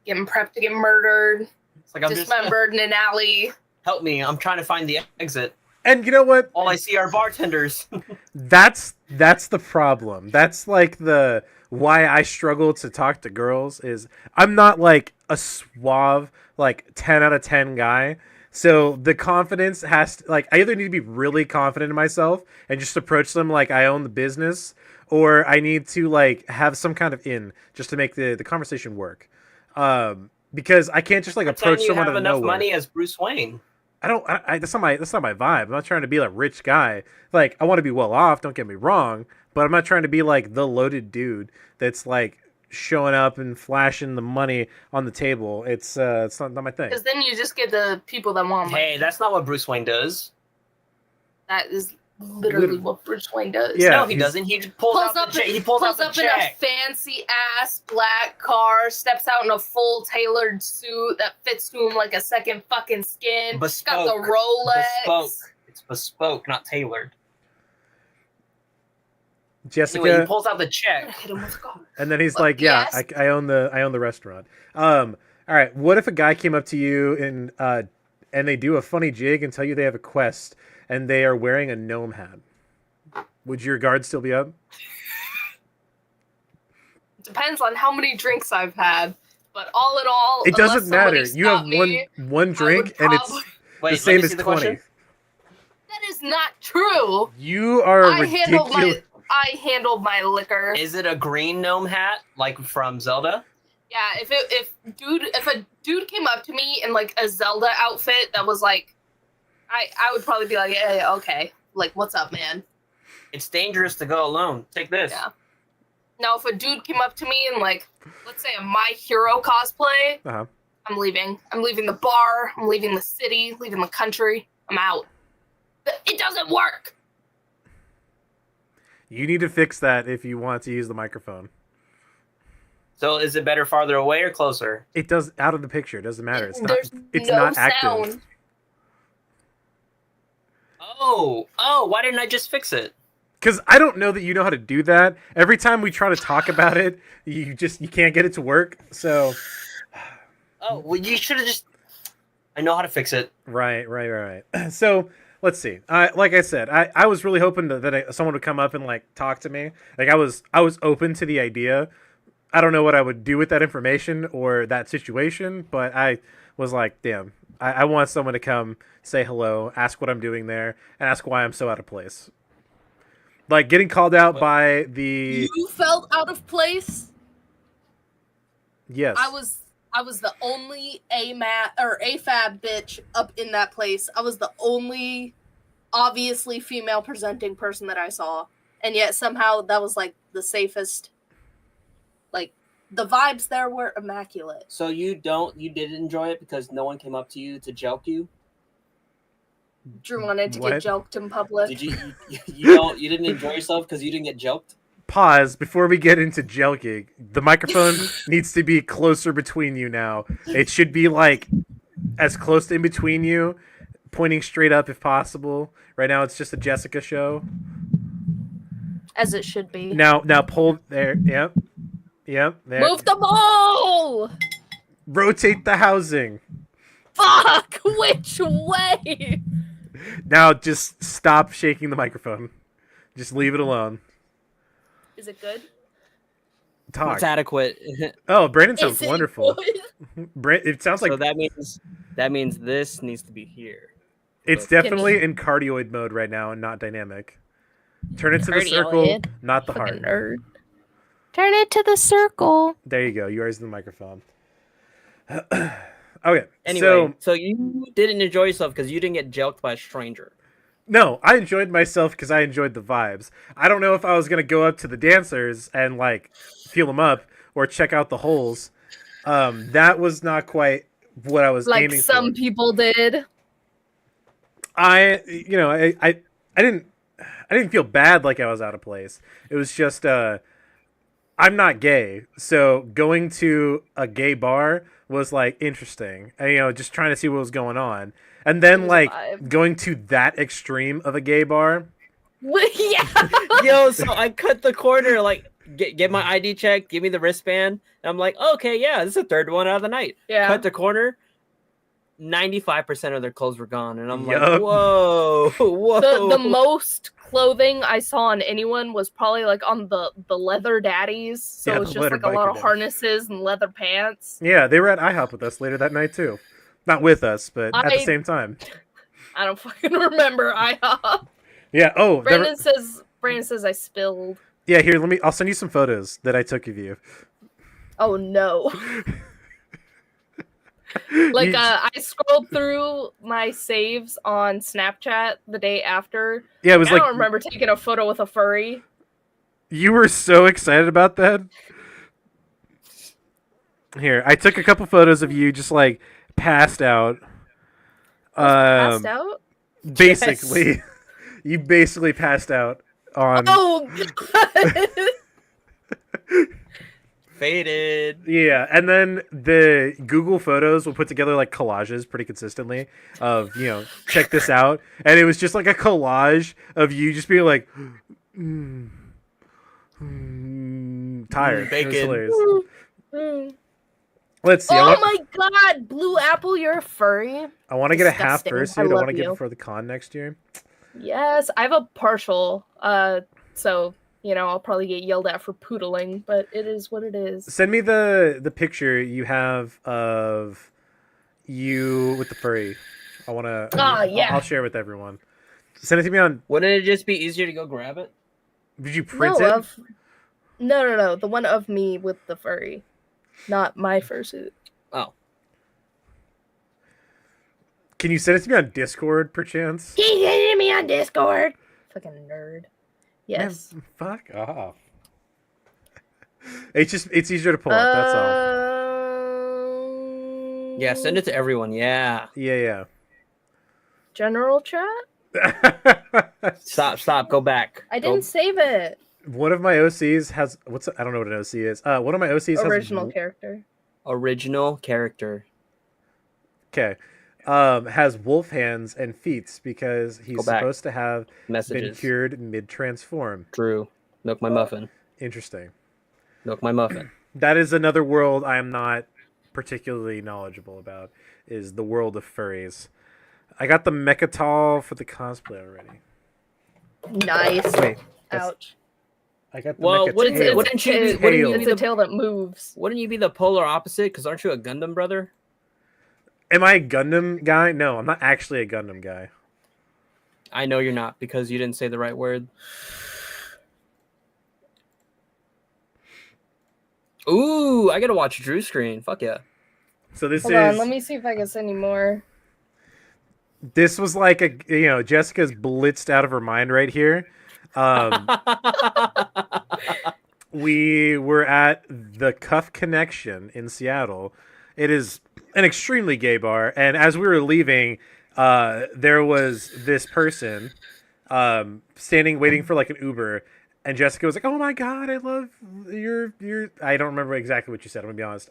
getting prepped to get murdered, It's like I'm just dismembered in an alley. help me. I'm trying to find the exit. and you know what? All I see are bartenders. That's the problem. That's like the why I struggle to talk to girls is I'm not like a suave like 10 out of 10 guy. So the confidence has to, like, I either need to be really confident in myself and just approach them like I own the business, or I need to like have some kind of in just to make the conversation work. Because I can't just like Pretend approach you someone have out of enough nowhere. money as Bruce Wayne. I don't. That's not my vibe. I'm not trying to be a rich guy. Like I want to be well off. Don't get me wrong, but I'm not trying to be like the loaded dude that's like showing up and flashing the money on the table. It's not my thing. Because then you just get the people that want money. Hey, that's not what Bruce Wayne does. That is literally what Bruce Wayne does. Yeah, No, he doesn't. He just pulls out the check. He pulls out the in a check. fancy ass black car, steps out in a full tailored suit that fits to him like a second fucking skin. Bespoke. Got the Rolex. Bespoke. It's bespoke, not tailored. Jessica, Anyway, he pulls out the check. Hit him with a car. and then he's like, "Yeah, Yes. I own the restaurant." All right. What if a guy came up to you and they do a funny jig and tell you they have a quest and they are wearing a gnome hat? Would your guard still be up? Depends on how many drinks I've had, but all in all, It doesn't unless matter. somebody You have stopped me, one drink and it's probably- Wait, the same let me as see the 20. question. That is not true. You are I handled ridiculous. I handled my liquor. Is it a green gnome hat, like from Zelda? Yeah, if a dude came up to me in like a Zelda outfit that was like, I would probably be like, yeah, okay, like what's up, man? It's dangerous to go alone. Take this. Yeah. Now, if a dude came up to me and like, let's say a My Hero cosplay, Uh-huh. I'm leaving. I'm leaving the bar. I'm leaving the city. Leaving the country. I'm out. It doesn't work. You need to fix that if you want to use the microphone. So is it better farther away or closer? It does out of the picture. It doesn't matter. It's not. There's It's no not active. sound. Oh, why didn't I just fix it? Because I don't know that you know how to do that. Every time we try to talk about it, you can't get it to work. So Oh, well, you should have just... I know how to fix it. right. So let's see. Like I said, I was really hoping that someone would come up and like talk to me. Like I was open to the idea. I don't know what I would do with that information or that situation, but I was like, damn, I want someone to come say hello, ask what I'm doing there, and ask why I'm so out of place. Like getting called out by the You felt out of place. yes. I was the only AFAB bitch up in that place. I was the only obviously female presenting person that I saw. And yet somehow that was like the safest. Like the vibes there were immaculate. So you didn't enjoy it because no one came up to you to joke you? Drew wanted to What? get joked in public. Did you didn't enjoy yourself because you didn't get joked? Pause before we get into gel gig. The microphone needs to be closer between you now. It should be like as close to in between you, pointing straight up if possible. Right now it's just a Jessica show. As it should be. Now pull there. Yep. There. Move the ball! Rotate the housing. Fuck! Which way? Now just stop shaking the microphone. Just leave it alone. Is it good? Talk. It's adequate. Oh, Brandon sounds Is it wonderful. good? It sounds like So that means this needs to be here. it's definitely in cardioid mode right now and not dynamic. Turn it to the circle, Cardioid. not the Fucking heart. nerd. Turn it to the circle. There you go. You raised the microphone. Okay. Anyway, so you didn't enjoy yourself because you didn't get joked by a stranger. No, I enjoyed myself because I enjoyed the vibes. I don't know if I was gonna go up to the dancers and like feel them up or check out the holes. That was not quite what I was Like aiming some for. people did. I didn't feel bad like I was out of place. It was just I'm not gay, so going to a gay bar was like interesting. And, just trying to see what was going on. And then like Vibe. going to that extreme of a gay bar. Yeah. Yo, so I cut the corner, like get my ID check, give me the wristband. And I'm like, okay, yeah, this is the third one out of the night. Yeah. Cut the corner. 95% of their clothes were gone, and I'm like, Yup. whoa. The most clothing I saw on anyone was probably like on the leather daddies. So Yeah, it's the just leather like a lot biker of daddies. harnesses and leather pants. Yeah, they were at IHOP with us later that night too. Not with us, but at the I- same time. I don't fucking remember IHOP. Yeah. Oh, Brandon says I spilled. yeah. Here, I'll send you some photos that I took of you. Oh no. Like You- I scrolled through my saves on Snapchat the day after. yeah, it was I like don't remember taking a photo with a furry. you were so excited about that. Here, I took a couple photos of you just like passed out. Passed out? Basically, you basically passed out on. Oh god. Faded. Yeah, and then the Google Photos will put together like collages pretty consistently of, check this out. And it was just like a collage of you just being like, tired. It was Bacon. hilarious. Mm. Let's see. Oh my god, Blue Apple, you're a furry. I want to get a half Disgusting. fursuit. I love want to get you. it for the con next year. Yes, I have a partial. So I'll probably get yelled at for poodling, but it is what it is. Send me the picture you have of you with the furry. I want to. Yeah. I'll share with everyone. Send it to me on. Wouldn't it just be easier to go grab it? Did you print it? No. The one of me with the furry, not my fursuit. Oh. Can you send it to me on Discord, perchance? Can you send me on Discord? Fucking nerd. Yes. Man, fuck off. It's easier to pull up. That's all. Yeah, send it to everyone. Yeah. Yeah. General chat. Stop. Go back. I didn't save it. One of my OCs has I don't know what an OC is. One of my OCs Original has character. Original character. Okay. Has wolf hands and feet because Go he's back. supposed to have been Messages. cured mid-transform. Drew. Milk my muffin. Interesting. Milk my muffin. That is another world I am not particularly knowledgeable about, is the world of furries. I got the Mechatol for the cosplay already. Nice. Wait. Ouch. I got the Well, Mechatol. It's a tail that moves. Wouldn't you be the polar opposite? Because aren't you a Gundam brother? Am I a Gundam guy? No, I'm not actually a Gundam guy. I know you're not because you didn't say the right word. Ooh, I gotta watch Drew's screen. Fuck yeah. So this Hold is on, let me see if I can send you more. this was like Jessica's blitzed out of her mind right here. We were at the Cuff Connection in Seattle. It is an extremely gay bar, and as we were leaving, there was this person standing waiting for like an Uber, and Jessica was like, "Oh my god, I love your." I don't remember exactly what you said. I'm gonna be honest.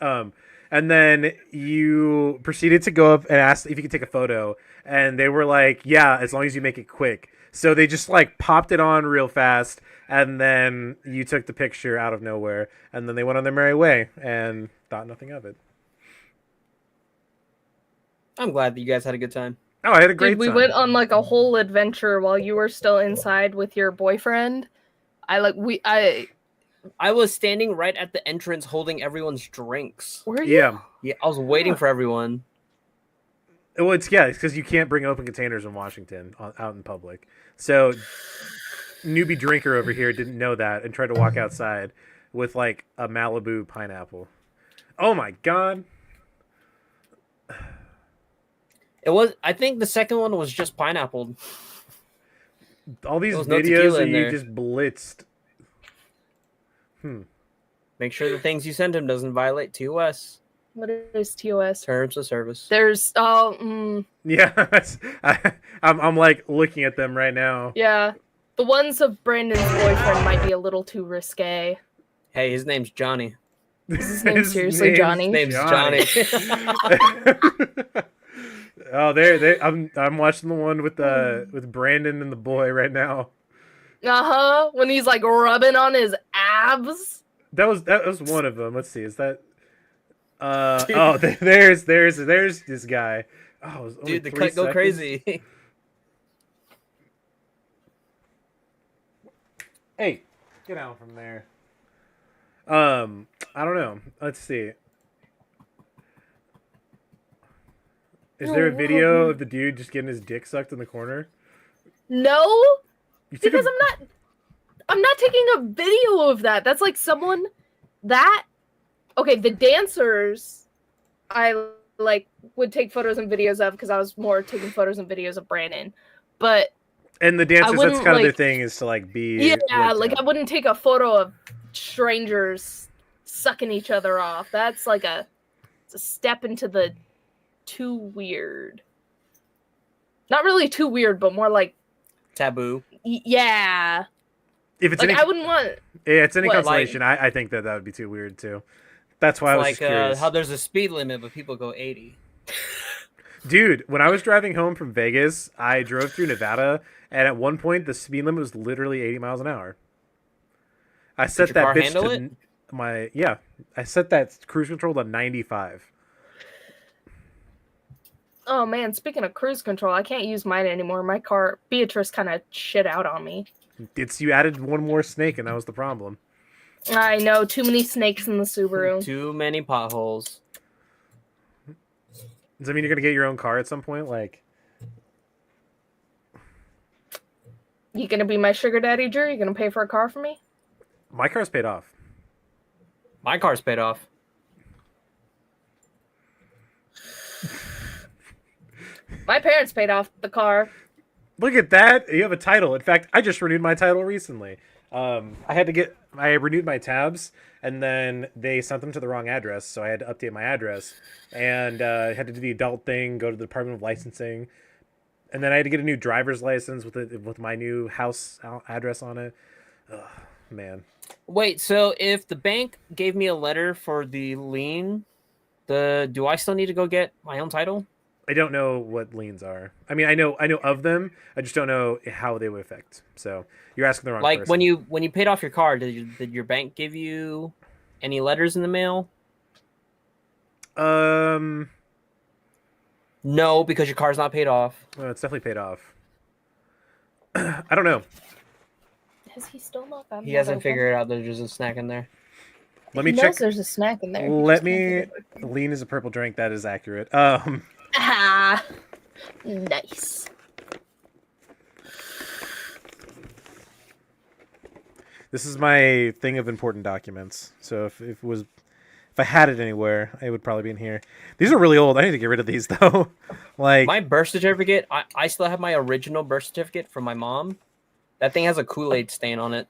And then you proceeded to go up and ask if you could take a photo, and they were like, "Yeah, as long as you make it quick." So they just like popped it on real fast, and then you took the picture out of nowhere, and then they went on their merry way and thought nothing of it. I'm glad that you guys had a good time. Oh, I had a great Dude, we time. went on like a whole adventure while you were still inside with your boyfriend. I was standing right at the entrance holding everyone's drinks. Were you? Yeah. Yeah, I was waiting for everyone. Well, it's because you can't bring open containers in Washington out in public. So, newbie drinker over here didn't know that and tried to walk outside with like a Malibu pineapple. Oh my god! It was. I think the second one was just pineapple. All these There was no videos tequila of in you there. just blitzed. Make sure the things you send him doesn't violate TOS, What is TOS? terms of service. There's Yeah, I'm like looking at them right now. yeah. The ones of Brandon's boyfriend might be a little too risque. Hey, his name's Johnny. Is his name seriously Johnny? His name's Johnny. Oh, I'm watching the one with Brandon and the boy right now. Uh-huh. When he's like rubbing on his abs. That was one of them. Let's see. Is that? Oh, there's this guy. Oh, it was only Dude, the 3 cut go seconds. crazy. Hey, get out from there. I don't know. Let's see. Is there a video of the dude just getting his dick sucked in the corner? No, You took because a- I'm not taking a video of that. That's like someone that okay, the dancers I like would take photos and videos of because I was more taking photos and videos of Brandon. But And the dancers, that's wouldn't, kind of their like- thing, is to like be. yeah, worked like out. I wouldn't take a photo of strangers sucking each other off. That's like it's a step into the too weird. Not really too weird, but more like Taboo. yeah. If it's Like any, I wouldn't want. yeah, it's any what, consolation. I think that would be too weird too. That's why I was Like just curious. how there's a speed limit, but people go 80. Dude, when I was driving home from Vegas, I drove through Nevada, and at one point the speed limit was literally 80 miles an hour. I set your that car bitch handle to it? I set that cruise control to 95. Oh man, speaking of cruise control, I can't use mine anymore. My car, Beatrice, kind of shit out on me. It's you added one more snake, and that was the problem. I know, too many snakes in the Subaru. Too many potholes. Does that mean you're gonna get your own car at some point? Like, You gonna be my sugar daddy, Drew? You gonna pay for a car for me? my car's paid off. My car's paid off. My parents paid off the car. Look at that! You have a title. In fact, I just renewed my title recently. I renewed my tabs, and then they sent them to the wrong address, so I had to update my address, and I had to do the adult thing, go to the Department of Licensing, and then I had to get a new driver's license with my new house address on it. Ugh, man. Wait, so if the bank gave me a letter for the lien, do I still need to go get my own title? I don't know what liens are. I mean, I know of them. I just don't know how they would affect. So you're asking the wrong Like person. when you paid off your car, did your bank give you any letters in the mail? Well, No, because your car's not paid off. it's definitely paid off. I don't know. Has he still not gotten He that hasn't open? figured out that there's a snack in there. Let me He check. knows there's a snack in there. He Let just can't me. get it open. Lean is a purple drink. That is accurate. Ah, nice. This is my thing of important documents. So if I had it anywhere, it would probably be in here. These are really old. I need to get rid of these though. Like My birth certificate, I still have my original birth certificate from my mom. That thing has a Kool-Aid stain on it.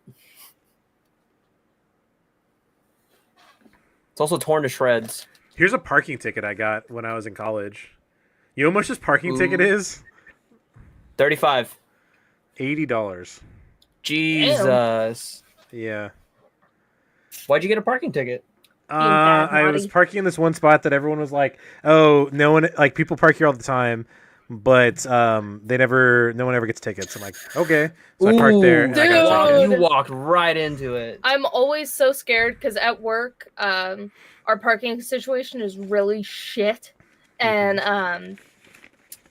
It's also torn to shreds. here's a parking ticket I got when I was in college. You know how much this parking ticket Ooh. is? 35. $80. Jesus. Yeah. Why'd you get a parking ticket? bad I was naughty. parking in this one spot that everyone was like, "Oh, no one like people park here all the time, but no one ever gets tickets." I'm like, "Okay." So I parked there and I got a Wow, ticket. Dude. you walked right into it. I'm always so scared because at work, our parking situation is really shit, and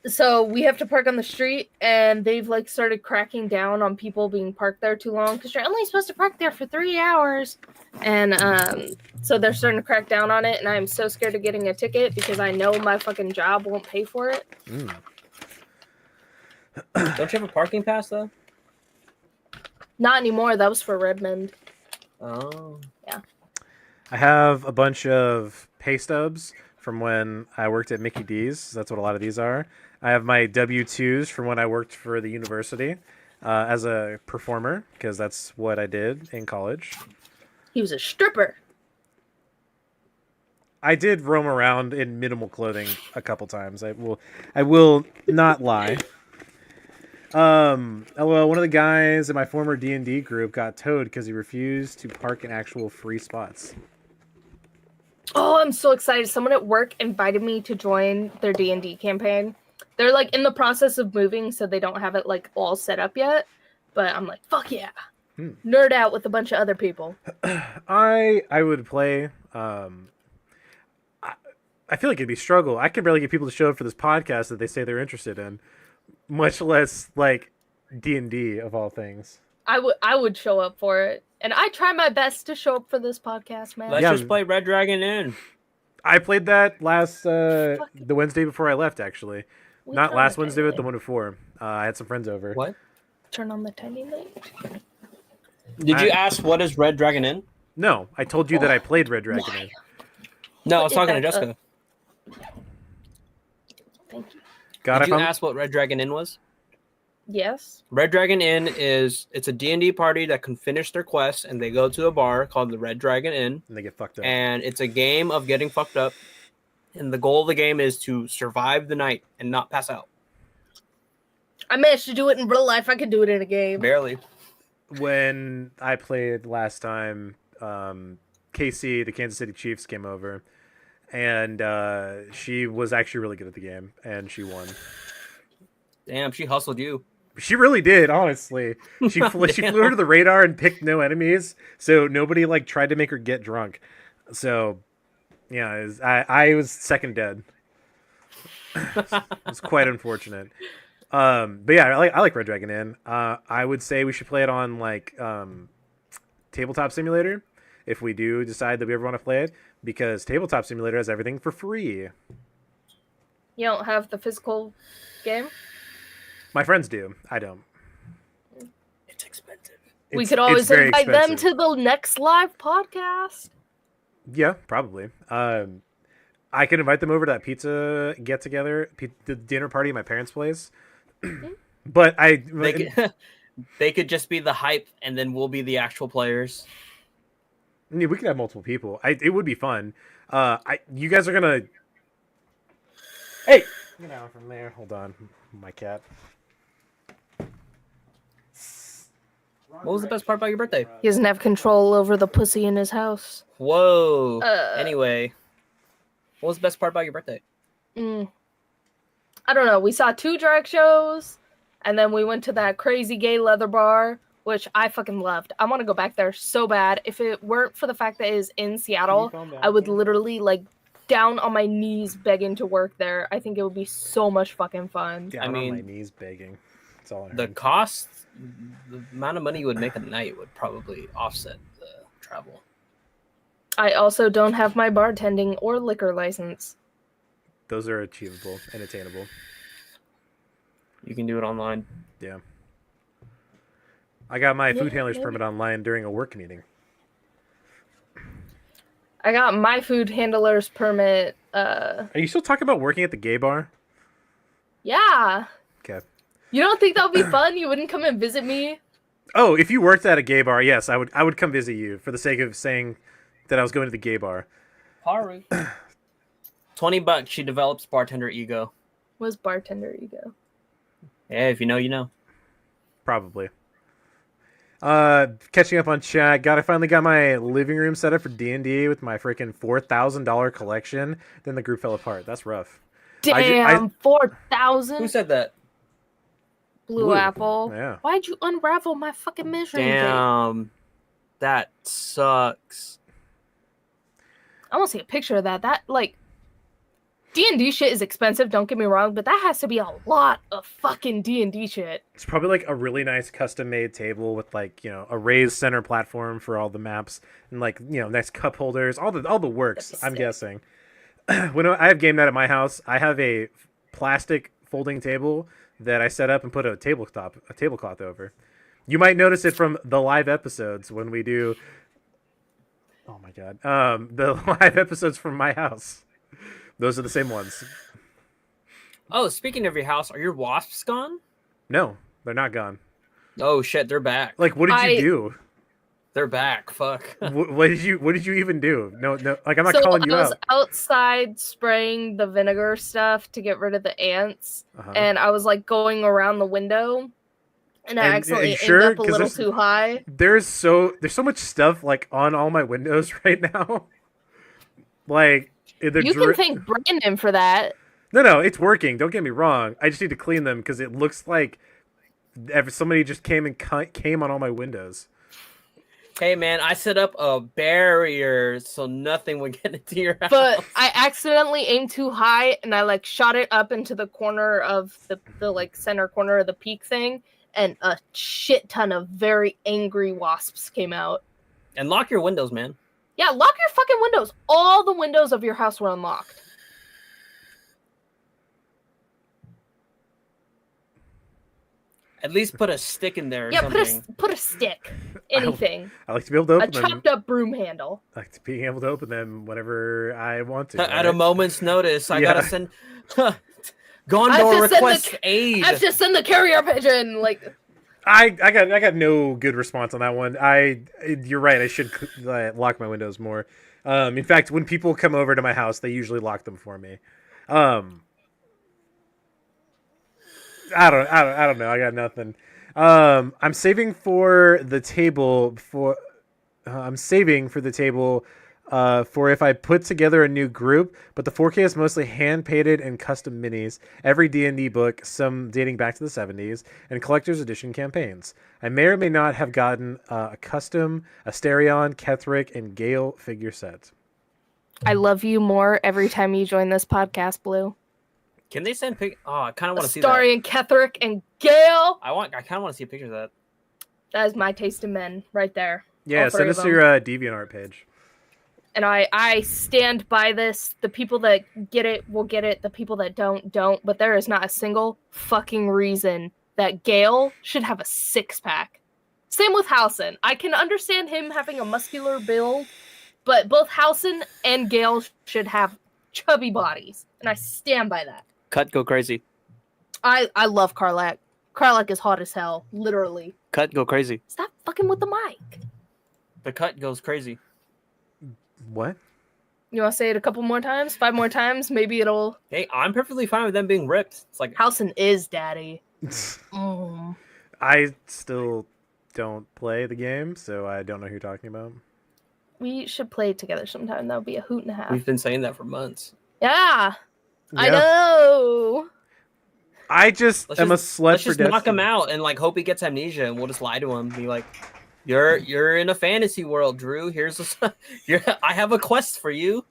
so we have to park on the street, and they've like started cracking down on people being parked there too long because you're only supposed to park there for 3 hours, and so they're starting to crack down on it, and I'm so scared of getting a ticket because I know my fucking job won't pay for it. Mm. Don't you have a parking pass though? Not anymore. That was for Redmond. Oh. I have a bunch of pay stubs from when I worked at Mickey D's. That's what a lot of these are. I have my W-2s from when I worked for the university as a performer, because that's what I did in college. He was a stripper. I did roam around in minimal clothing a couple times. I will not lie. Well, one of the guys in my former D&D group got towed because he refused to park in actual free spots. Oh, I'm so excited. Someone at work invited me to join their D&D campaign. They're like in the process of moving, so they don't have it like all set up yet. But I'm like, fuck yeah. Nerd out with a bunch of other people. I would play. I feel like it'd be a struggle. I can barely get people to show up for this podcast that they say they're interested in, much less like D&D of all things. I would show up for it. And I try my best to show up for this podcast, man. Let's Yeah. just play Red Dragon Inn. I played that last the Fuck. Wednesday before I left. Actually, We not turn last the Wednesday, tiny but the light. one before. I had some friends over. What? Turn on the tiny light. Did you ask what is Red Dragon in? No, I told you that I played Red Dragon Why? Inn. No, I Put was it talking to back Jessica. Thank you. God, Did if you I'm ask what Red Dragon Inn was? Yes. Red Dragon Inn it's a D&D party that can finish their quest and they go to a bar called the Red Dragon Inn, and they get fucked up. and it's a game of getting fucked up. And the goal of the game is to survive the night and not pass out. I managed to do it in real life. I could do it in a game. Barely. When I played last time, KC, the Kansas City Chiefs, came over, and she was actually really good at the game, and she won. Damn, she hustled you. She really did, honestly. She flew under the radar and picked no enemies, so nobody like tried to make her get drunk. So, yeah, I was second dead. It's quite unfortunate. But yeah, I like Red Dragon Inn. I would say we should play it on like Tabletop Simulator if we do decide that we ever want to play it, because Tabletop Simulator has everything for free. You don't have the physical game? My friends do. I don't. It's expensive. We It's- could it's always very invite them expensive. to the next live podcast. Yeah, probably. I could invite them over to that pizza get together, the dinner party at my parents' place. But They could just be the hype, and then we'll be the actual players. I mean, we could have multiple people. It would be fun. You guys are gonna. Hey, get out from there. Hold on, my cat. What was the best part about your birthday? He doesn't have control over the pussy in his house. Whoa. Uh, Anyway, what was the best part about your birthday? I don't know. We saw 2 drag shows, and then we went to that crazy gay leather bar, which I fucking loved. I want to go back there so bad. If it weren't for the fact that it is in Seattle, I would literally like down on my knees begging to work there. I think it would be so much fucking fun. Down I on my mean, knees begging. That's all I The heard. cost, the amount of money you would make a night would probably offset the travel. I also don't have my bartending or liquor license. Those are achievable and attainable. You can do it online. Yeah. I got my food Yeah, handler's maybe. permit online during a work meeting. I got my food handler's permit. Are you still talking about working at the gay bar? Yeah. Okay. You don't think that would be fun? You wouldn't come and visit me? Oh, if you worked at a gay bar, yes, I would come visit you for the sake of saying that I was going to the gay bar. Haru. $20, she develops bartender ego. Was bartender ego? Yeah, if you know, you know. Probably. Catching up on chat. I finally got my living room set up for D&D with my freaking $4,000 collection. Then the group fell apart. That's rough. Damn, Who 4,000 said that? Blue Apple. Yeah. Why'd you unravel my fucking measuring tape? Damn. That sucks. I want to see a picture of that. That, like, D&D shit is expensive, don't get me wrong, but that has to be a lot of fucking D&D shit. It's probably like a really nice custom-made table with like, a raised center platform for all the maps and like, nice cup holders, all the works, That'd be I'm sick. guessing. When I have game night at my house, I have a plastic folding table that I set up and put a tablecloth over. You might notice it from the live episodes when we do. Oh my god. The live episodes from my house. Those are the same ones. Oh, speaking of your house, are your wasps gone? No, they're not gone. Oh shit, they're back. Like, what did you do? They're back. Fuck. What did you even do? No. Like, I'm not So calling you I was out. outside spraying the vinegar stuff to get rid of the ants, Uh-huh. and I was like going around the window, and I And accidentally sure, aimed up a 'cause little there's- too high. There's so much stuff like on all my windows right now. Like, You can thank Brandon for that. No, it's working. Don't get me wrong. I just need to clean them because it looks like somebody just came on all my windows. Hey man, I set up a barrier so nothing would get into your house. But I accidentally aimed too high, and I like shot it up into the corner of the like center corner of the peak thing, and a shit ton of very angry wasps came out. And lock your windows, man. Yeah, lock your fucking windows. All the windows of your house were unlocked. At least put a stick in there or Yeah, something. put a stick. Anything. I like to be able to A open them. chopped up broom handle. I like to be able to open them whenever I want to. At a moment's notice, I Yeah. gotta send. I have Gondor to send requests aid. I have to send the carrier pigeon. Like, I got no good response on that one. You're right. I should lock my windows more. In fact, when people come over to my house, they usually lock them for me. I don't know. I got nothing. I'm saving for the table for. I'm saving for the table. For if I put together a new group, but the 4K is mostly hand-painted and custom minis, every D&D book, some dating back to the 70s, and collector's edition campaigns. I may or may not have gotten a custom Asterion, Ketheric, and Gale figure set. I love you more every time you join this podcast, Blue. Can they send pic? Oh, I kind of want to see that. Astarion, Ketheric, and Gale. I kind of want to see a picture of that. That is my taste in men, right there. Yeah, All three send of us them. your DeviantArt page. And I stand by this. The people that get it will get it. The people that don't. But there is not a single fucking reason that Gale should have a 6-pack. Same with Housen. I can understand him having a muscular build, but both Housen and Gale should have chubby bodies. And I stand by that. Cut, go crazy. I love Karlak. Karlak is hot as hell, literally. Cut, go crazy. Stop fucking with the mic. The cut goes crazy. What? You want to say it a couple more times? 5 more times? Maybe it'll... Hey, I'm perfectly fine with them being ripped. It's like Housen is daddy. Mm. I still don't play the game, so I don't know who you're talking about. We should play it together sometime. That would be a hoot and a half. we've been saying that for months. Yeah, I Yeah. know. I just Let's am a just, slut let's for just knock him Destiny. out and like hope he gets amnesia, and we'll just lie to him. Be like, "You're in a fantasy world, Drew. I have a quest for you."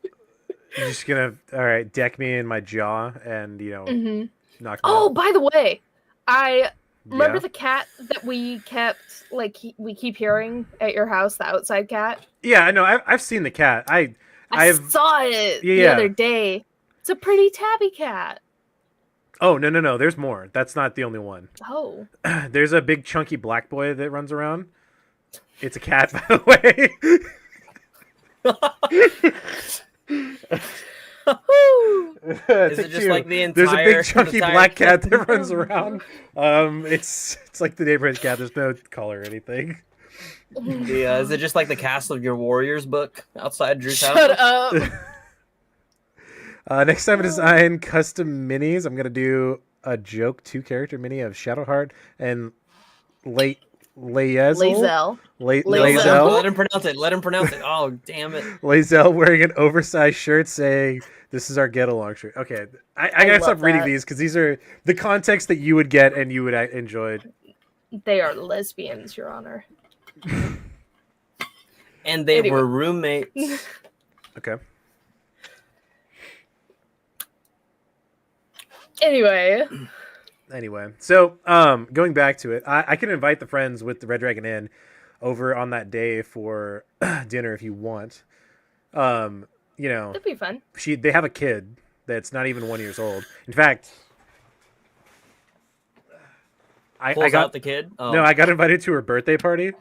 You're just gonna deck me in my jaw and Hmm. knock me Oh, out. by the way, I remember Yeah. the cat that we kept, we keep hearing at your house, the outside cat. Yeah, I know. I've seen the cat. I I've saw it the Yeah. other day. It's a pretty tabby cat. Oh no. There's more. That's not the only one. Oh. There's a big chunky black boy that runs around. It's a cat, by the way. Woo. Is it just like the There's a entire- big chunky entire- black cat that runs around. It's like the neighborhood cat. There's no color or anything. Is it just like the cast of your Warriors book outside Drew's house? Shut up. Next time I design custom minis, I'm gonna do a joke 2-character mini of Shadowheart and Laezel. Lae'zel. Let Lae'zel. him pronounce it. Let him pronounce it. Oh, damn it. Lae'zel wearing an oversized shirt saying, "This is our get along shirt." Okay, I gotta love stop reading that. these because these are the context that you would get and you would enjoy. They are lesbians, Your Honor. And they Anyway. were roommates. Okay. Anyway. Anyway, so going back to it, I can invite the friends with the Red Dragon Inn over on that day for dinner if you want. That'd be fun. They have a kid that's not even 1 year old. In fact, I Pulls got out the kid. Oh. no, I got invited to her birthday party.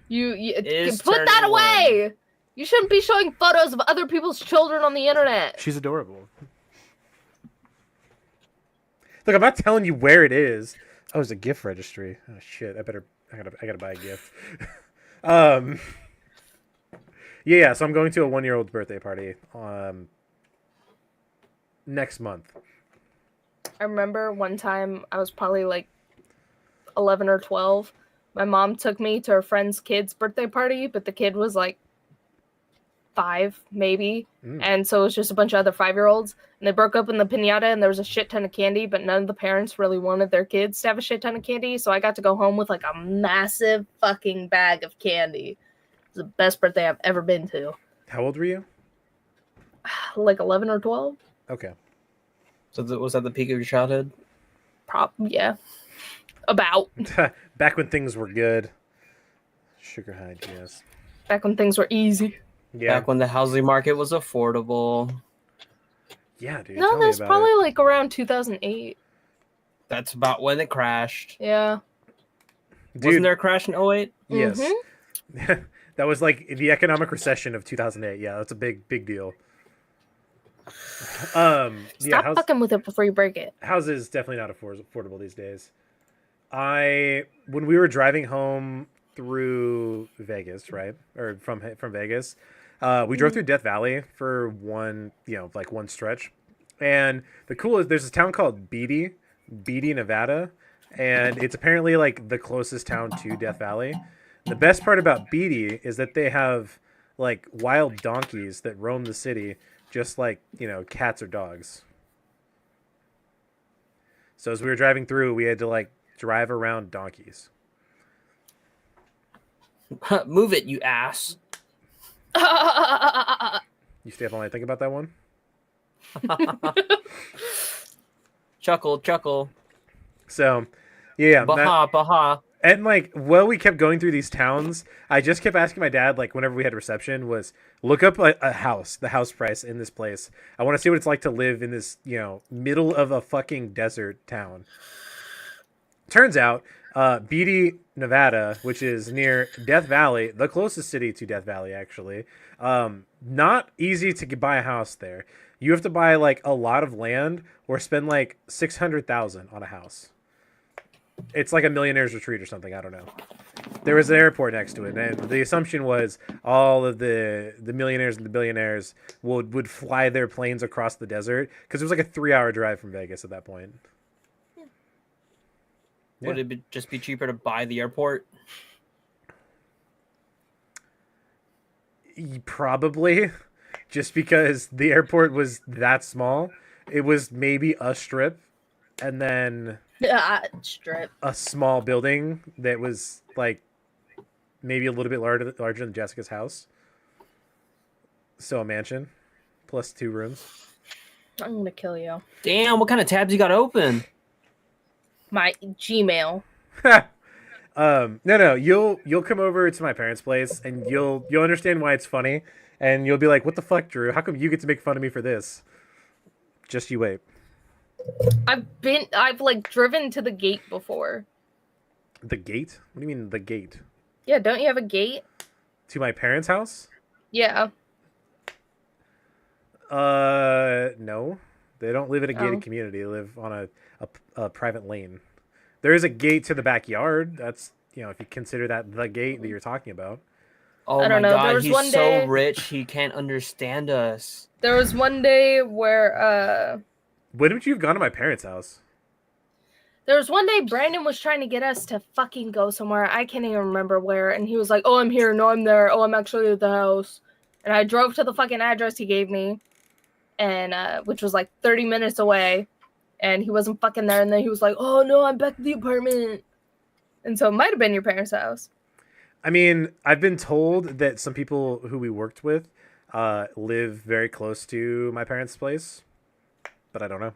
You Is put that turning away. You shouldn't be showing photos of other people's children on the internet. She's adorable. Look, I'm not telling you where it is. Oh, it's a gift registry. Oh shit! I gotta buy a gift. Yeah. So I'm going to a 1 year old's birthday party next month. I remember one time I was probably like 11 or 12. My mom took me to her friend's kid's birthday party, but the kid was like 5, maybe. And so it was just a bunch of other 5-year-olds. And they broke open the piñata and there was a shit ton of candy, but none of the parents really wanted their kids to have a shit ton of candy. So I got to go home with like a massive fucking bag of candy. It was the best birthday I've ever been to. How old were you? Like 11 or 12? Okay. So was that the peak of your childhood? Yeah. About. Back when things were good. Sugar High, yes. Back when things were easy. Yeah. Back when the housing market was affordable. Yeah, dude. No, tell me that's about probably it. like around 2008. That's about when it crashed. Yeah. Dude, Wasn't there a crash in 08? Yes. Mm-hmm. That was like the economic recession of 2008. Yeah, that's a big deal. Stop fucking with it before you break it. Houses definitely not affordable these days. When we were driving home through Vegas, right, or from Vegas, we drove through Death Valley for one stretch, and the coolest there's this town called Beatty, Nevada, and it's apparently like the closest town to Death Valley. The best part about Beatty is that they have like wild donkeys that roam the city, just like cats or dogs. So as we were driving through, we had to like drive around donkeys. Move it, you ass. You stay up all night think about that one? Chuckle. So, yeah. Baha. And like, while we kept going through these towns, I just kept asking my dad, like, whenever we had reception, was look up a house, the house price in this place. I want to see what it's like to live in this, middle of a fucking desert town. Turns out, Beatty, Nevada, which is near Death Valley, the closest city to Death Valley, actually, not easy to buy a house there. You have to buy like a lot of land or spend like $600,000 on a house. It's like a millionaire's retreat or something. I don't know. There was an airport next to it, and the assumption was all of the millionaires and the billionaires would fly their planes across the desert because it was like a 3-hour drive from Vegas at that point. Yeah. Would it just be cheaper to buy the airport? Probably, just because the airport was that small. It was maybe a strip, and then Strip. a small building that was like maybe a little bit larger than Jessica's house. So a mansion plus 2 rooms. I'm gonna kill you. Damn, what kind of tabs you got open? My Gmail. No, you'll come over to my parents' place and you'll understand why it's funny, and you'll be like, "What the fuck, Drew? How come you get to make fun of me for this?" Just you wait. I've like driven to the gate before. The gate? What do you mean the gate? Yeah, don't you have a gate? To my parents' house? Yeah. No. They don't live in a gated community. They live on a private lane. There is a gate to the backyard. That's, if you consider that the gate that you're talking about. Oh I don't my know. There god, was he's one so day- rich he can't understand us. There was one day where When would you have gone to my parents' house? Brandon was trying to get us to fucking go somewhere. I can't even remember where. And he was like, "Oh, I'm here. No, I'm there. Oh, I'm actually at the house." And I drove to the fucking address he gave me, and which was like 30 minutes away. And he wasn't fucking there. And then he was like, "Oh no, I'm back at the apartment." And so it might have been your parents' house. I mean, I've been told that some people who we worked with live very close to my parents' place, but I don't know.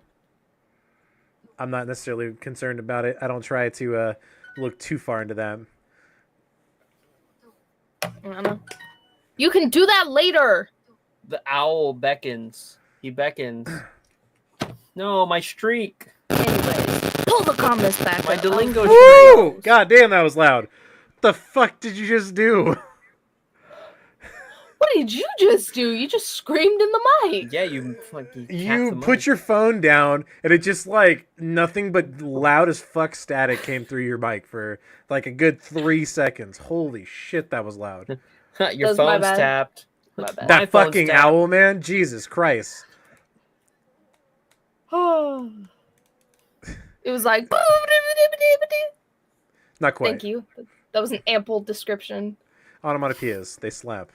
I'm not necessarily concerned about it. I don't try to look too far into that. I don't know. You can do that later. The owl beckons. He beckons. No, my streak. Anyways, pull the comments back. My up. Duolingo Woo! streak. God damn, that was loud. What the fuck did you just do? What did you just do? You just screamed in the mic. Yeah, you fucking You put your phone down, and it just like nothing but loud as fuck static came through your mic for like a good 3 seconds. Holy shit, that was loud. your That's my phone's bad. tapped. My bad. That My phone's fucking tapped. owl, man. Jesus Christ. It was like. Not quite. Thank you. That was an ample description. Onomatopoeias, they slap.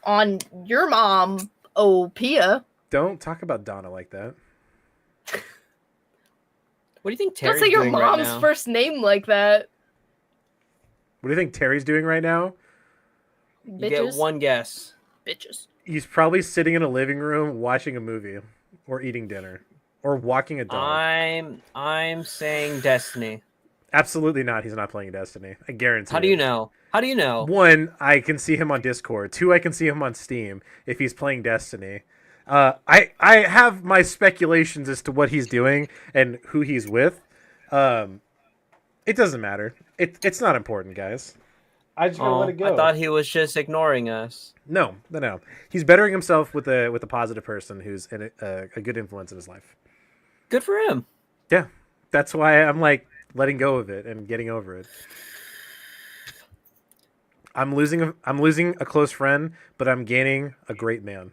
On your mom, oh Pia. Don't talk about Donna like that. What do you think Don't Terry's say your doing mom's right now? first name like that. What do you think Terry's doing right now? You Bitches. get one guess. Bitches. He's probably sitting in a living room watching a movie or eating dinner or walking a dog. I'm saying Destiny. Absolutely not. He's not playing Destiny. I guarantee. How do you know? How do you know? One, I can see him on Discord. Two, I can see him on Steam if he's playing Destiny. I have my speculations as to what he's doing and who he's with. It doesn't matter. It's not important, guys. I just gotta let it go. I thought he was just ignoring us. No. He's bettering himself with a positive person who's a good influence in his life. Good for him. Yeah, that's why I'm like letting go of it and getting over it. I'm losing a close friend, but I'm gaining a great man.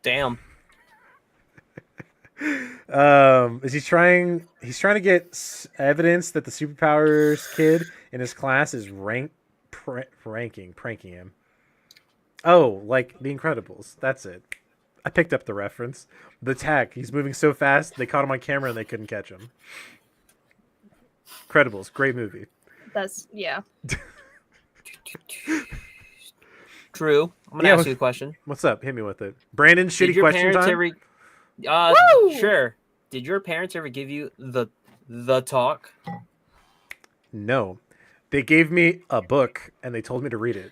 Damn. Is he trying? He's trying to get evidence that the superpowers kid in his class is pranking him. Oh, like The Incredibles. That's it. I picked up the reference. The tech. He's moving so fast they caught him on camera and they couldn't catch him. Incredibles, great movie. That's yeah. True. I'm gonna ask you a question. What's up? Hit me with it. Brandon, Did shitty your question parents time. Woo! Sure. Did your parents ever give you the talk? No, they gave me a book and they told me to read it.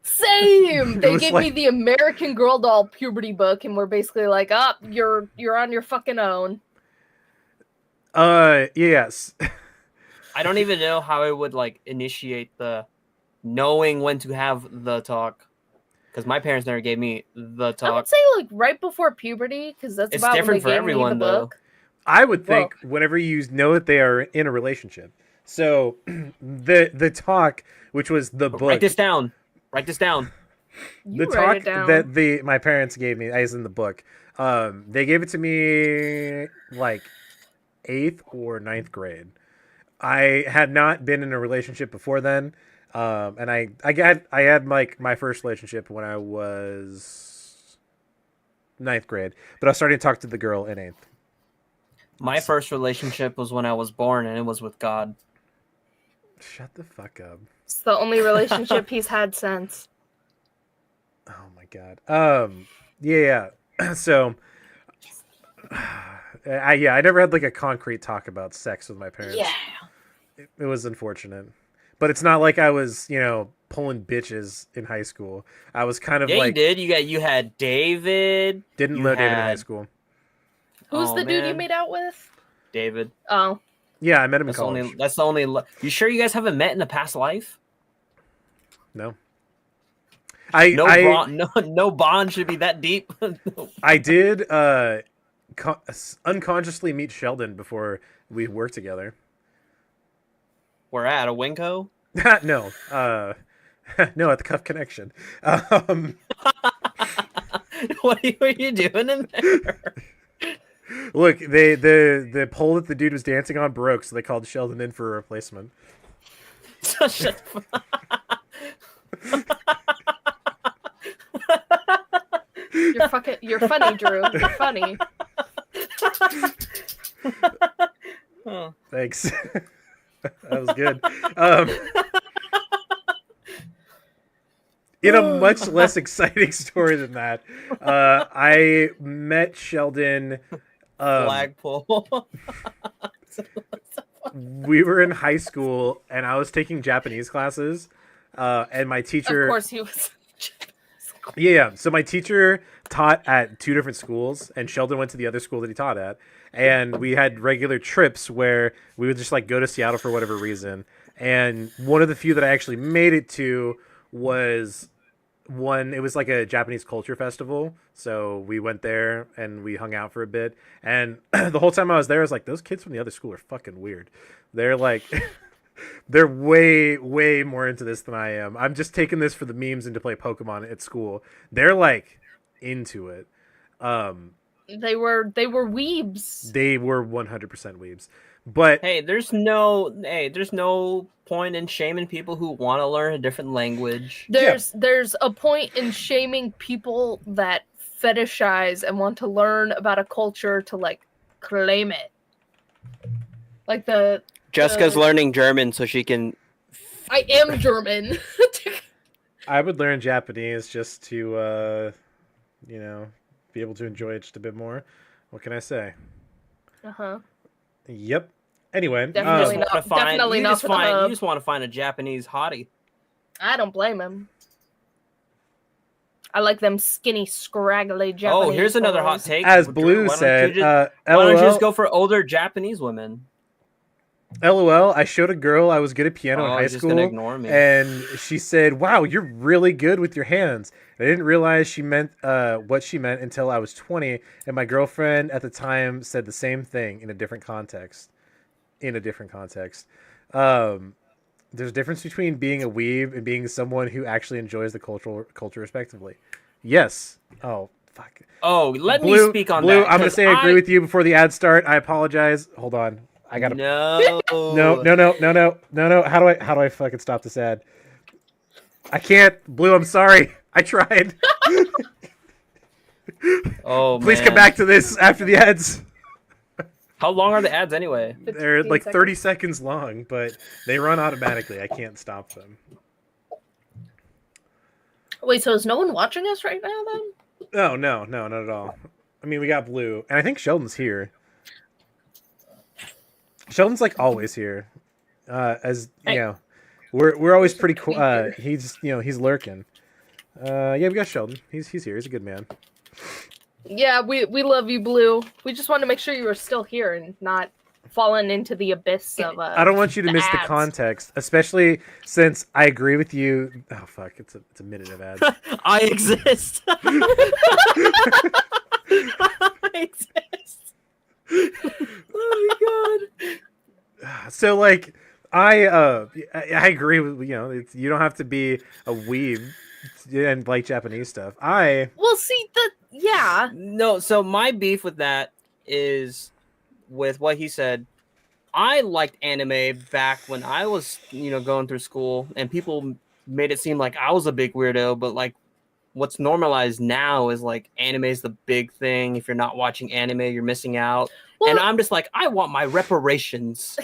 Same. They was gave like- me the American Girl doll puberty book, and we're basically like, "Up, you're on your fucking own." Yes. I don't even know how I would like initiate the knowing when to have the talk, because my parents never gave me the I talk. would say like right before puberty, because that's It's about different for when they gave everyone, me the though. book. I would think whenever you know that they are in a relationship. So the talk, which was the book. Write this down. Write this down. You The write talk it down. that my parents gave me, as in the book, they gave it to me like 8th or 9th grade. I had not been in a relationship before then, and I had like my first relationship when I was 9th grade, but I was starting to talk to the girl in 8th. My first relationship was when I was born, and it was with God. Shut the fuck up. It's the only relationship he's had since. Oh my god. Yeah. So, I never had like a concrete talk about sex with my parents. Yeah. It was unfortunate, but it's not like I was, pulling bitches in high school. I was kind of Yeah, like you did. You had David. didn't you know David in high had- school. Who's Oh, the dude you man. made out with? David. Oh, Yeah, I met him in That's college. that's the only. You sure you guys haven't met in a past life? No. No bond should be that deep. I did unconsciously meet Sheldon before we worked together. We're at a Winco. No, no, at the Cuff Connection. What are you doing in there? Look, the pole that the dude was dancing on broke, so they called Sheldon in for a replacement. Shut the you're funny, Drew. You're funny. Oh. Thanks. That was good. In a much less exciting story than that, I met Sheldon. Flagpole. We were in high school, and I was taking Japanese classes, and my teacher. Of course he was. Yeah. So my teacher taught at 2 different schools, and Sheldon went to the other school that he taught at. And we had regular trips where we would just like go to Seattle for whatever reason. And one of the few that I actually made it to was one. It was like a Japanese culture festival. So we went there and we hung out for a bit. And the whole time I was there, I was like, those kids from the other school are fucking weird. They're like. They're way, way more into this than I am. I'm just taking this for the memes and to play Pokemon at school. They're like into it. They were weebs. They were 100% weebs. But Hey, there's no point in shaming people who want to learn a different language. There's a point in shaming people that fetishize and want to learn about a culture to like claim it. Like Jessica's learning German so she can. I am German. I would learn Japanese just to, be able to enjoy it just a bit more. What can I say? Uh-huh. Yep. Anyway, Definitely not. Definitely not for the You hub. just want to find a Japanese hottie. I don't blame him. I like them skinny, scraggly Japanese. Oh, here's another hot boys. take. as Drew, Blue said, why don't you LOL, just go for older Japanese women? LOL, I showed a girl I was good at piano in high you're just gonna school, ignore me. and she said, "Wow, you're really good with your hands." I didn't realize she meant what she meant until I was 20, and my girlfriend at the time said the same thing in a different context. There's a difference between being a weeb and being someone who actually enjoys the culture respectively. Yes. Oh, fuck. Oh, let Blue, me speak on Blue, that. I'm going to say I agree with you before the ads start. I apologize. Hold on. I got to No. No. How do I fucking stop this ad? I can't. Blue, I'm sorry. I tried. Oh, Please man. come back to this after the ads. How long are the ads anyway? They're 15 like seconds. 30 seconds long, but they run automatically. I can't stop them. Wait, so is no one watching us right now then? Oh, no, not at all. I mean, we got Blue, and I think Sheldon's here. Sheldon's like always here. As you know, we're always pretty cool. He's he's lurking. Yeah, we got Sheldon. He's here. He's a good man. Yeah, we love you, Blue. We just wanted to make sure you were still here and not fallen into the abyss of. I don't want you to miss the ads. context, especially since I agree with you. Oh fuck! It's a minute of ads. I exist. I exist. Oh my god. So like I agree with you don't have to be a weeb and like Japanese stuff. Well, see yeah. No, so my beef with that is with what he said. I liked anime back when I was, going through school, and people made it seem like I was a big weirdo, but like what's normalized now is like anime is the big thing. If you're not watching anime, you're missing out. Well, And I'm just like, I want my reparations.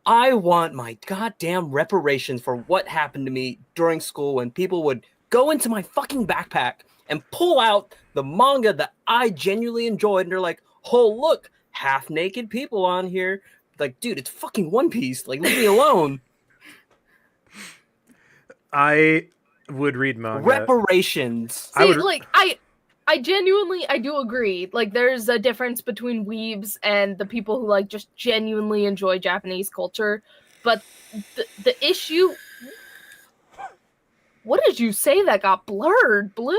I want my goddamn reparations for what happened to me during school when people would go into my fucking backpack and pull out the manga that I genuinely enjoyed. And they're like, oh, look, half naked people on here. Like, dude, it's fucking One Piece. Like, leave me alone. I would read manga. Reparations. I See, would- like I genuinely I do agree. Like there's a difference between weebs and the people who like just genuinely enjoy Japanese culture. But the issue. What did you say that got blurred, Blue?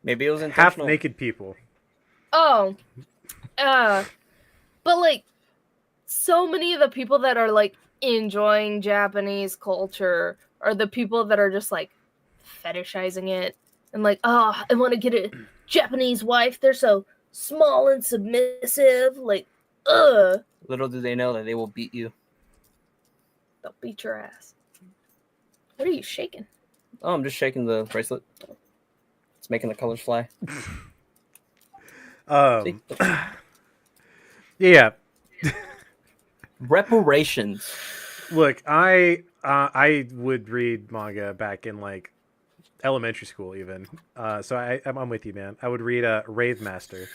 Maybe it was half intentional. naked people. Oh. But like so many of the people that are like enjoying Japanese culture are the people that are just like fetishizing it and like, oh, I want to get a Japanese wife. They're so small and submissive. Like, Little do they know that they will beat you. they'll beat your ass. What are you shaking? Oh, I'm just shaking the bracelet. It's making the colors fly. See? Yeah. Reparations. Look, I would read manga back in like elementary school even. So I'm with you, man. I would read Rave Master.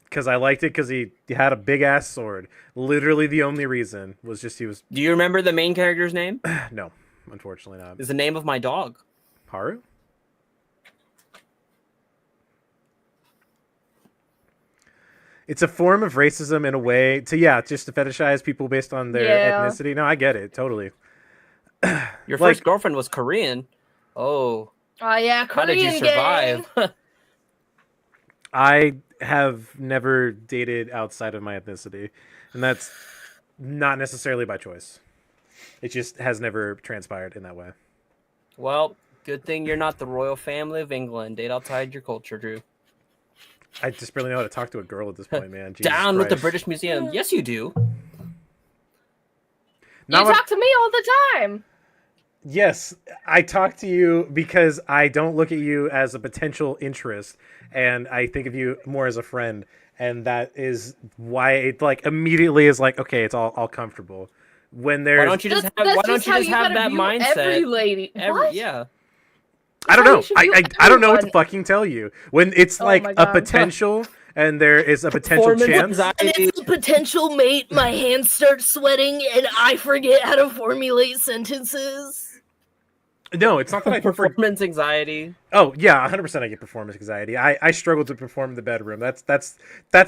Because I liked it because he had a big ass sword. Literally the only reason was just he was Do you remember the main character's name? no, unfortunately not. Is the name of my dog. Haru? It's a form of racism in a way just to fetishize people based on their ethnicity. No, I get it, totally. Your Like- first girlfriend was Korean. Oh, Oh yeah, how did you Korean gang. survive? I have never dated outside of my ethnicity, and that's not necessarily by choice. It just has never transpired in that way. Well, good thing you're not the royal family of England. Date outside your culture, Drew. I just barely know how to talk to a girl at this point, man. Jesus Down with the Christ. British Museum. Yes, you do. Not You what- talk to me all the time. Yes, I talk to you because I don't look at you as a potential interest, and I think of you more as a friend, and that is why it like immediately is like, okay, it's all comfortable. When there's, Why don't you just have? Why don't you how just have gotta that view mindset? Every lady. What? Yeah. I don't how you know. should view I don't know what to everyone. fucking tell you. When it's Oh like my a God. potential and there is a potential Performance chance. And anxiety. it's a potential mate. My hands start sweating, and I forget how to formulate sentences. No, it's not that I prefer. Performance anxiety. Oh yeah, 100% I get performance anxiety. I struggle to perform in the bedroom. That's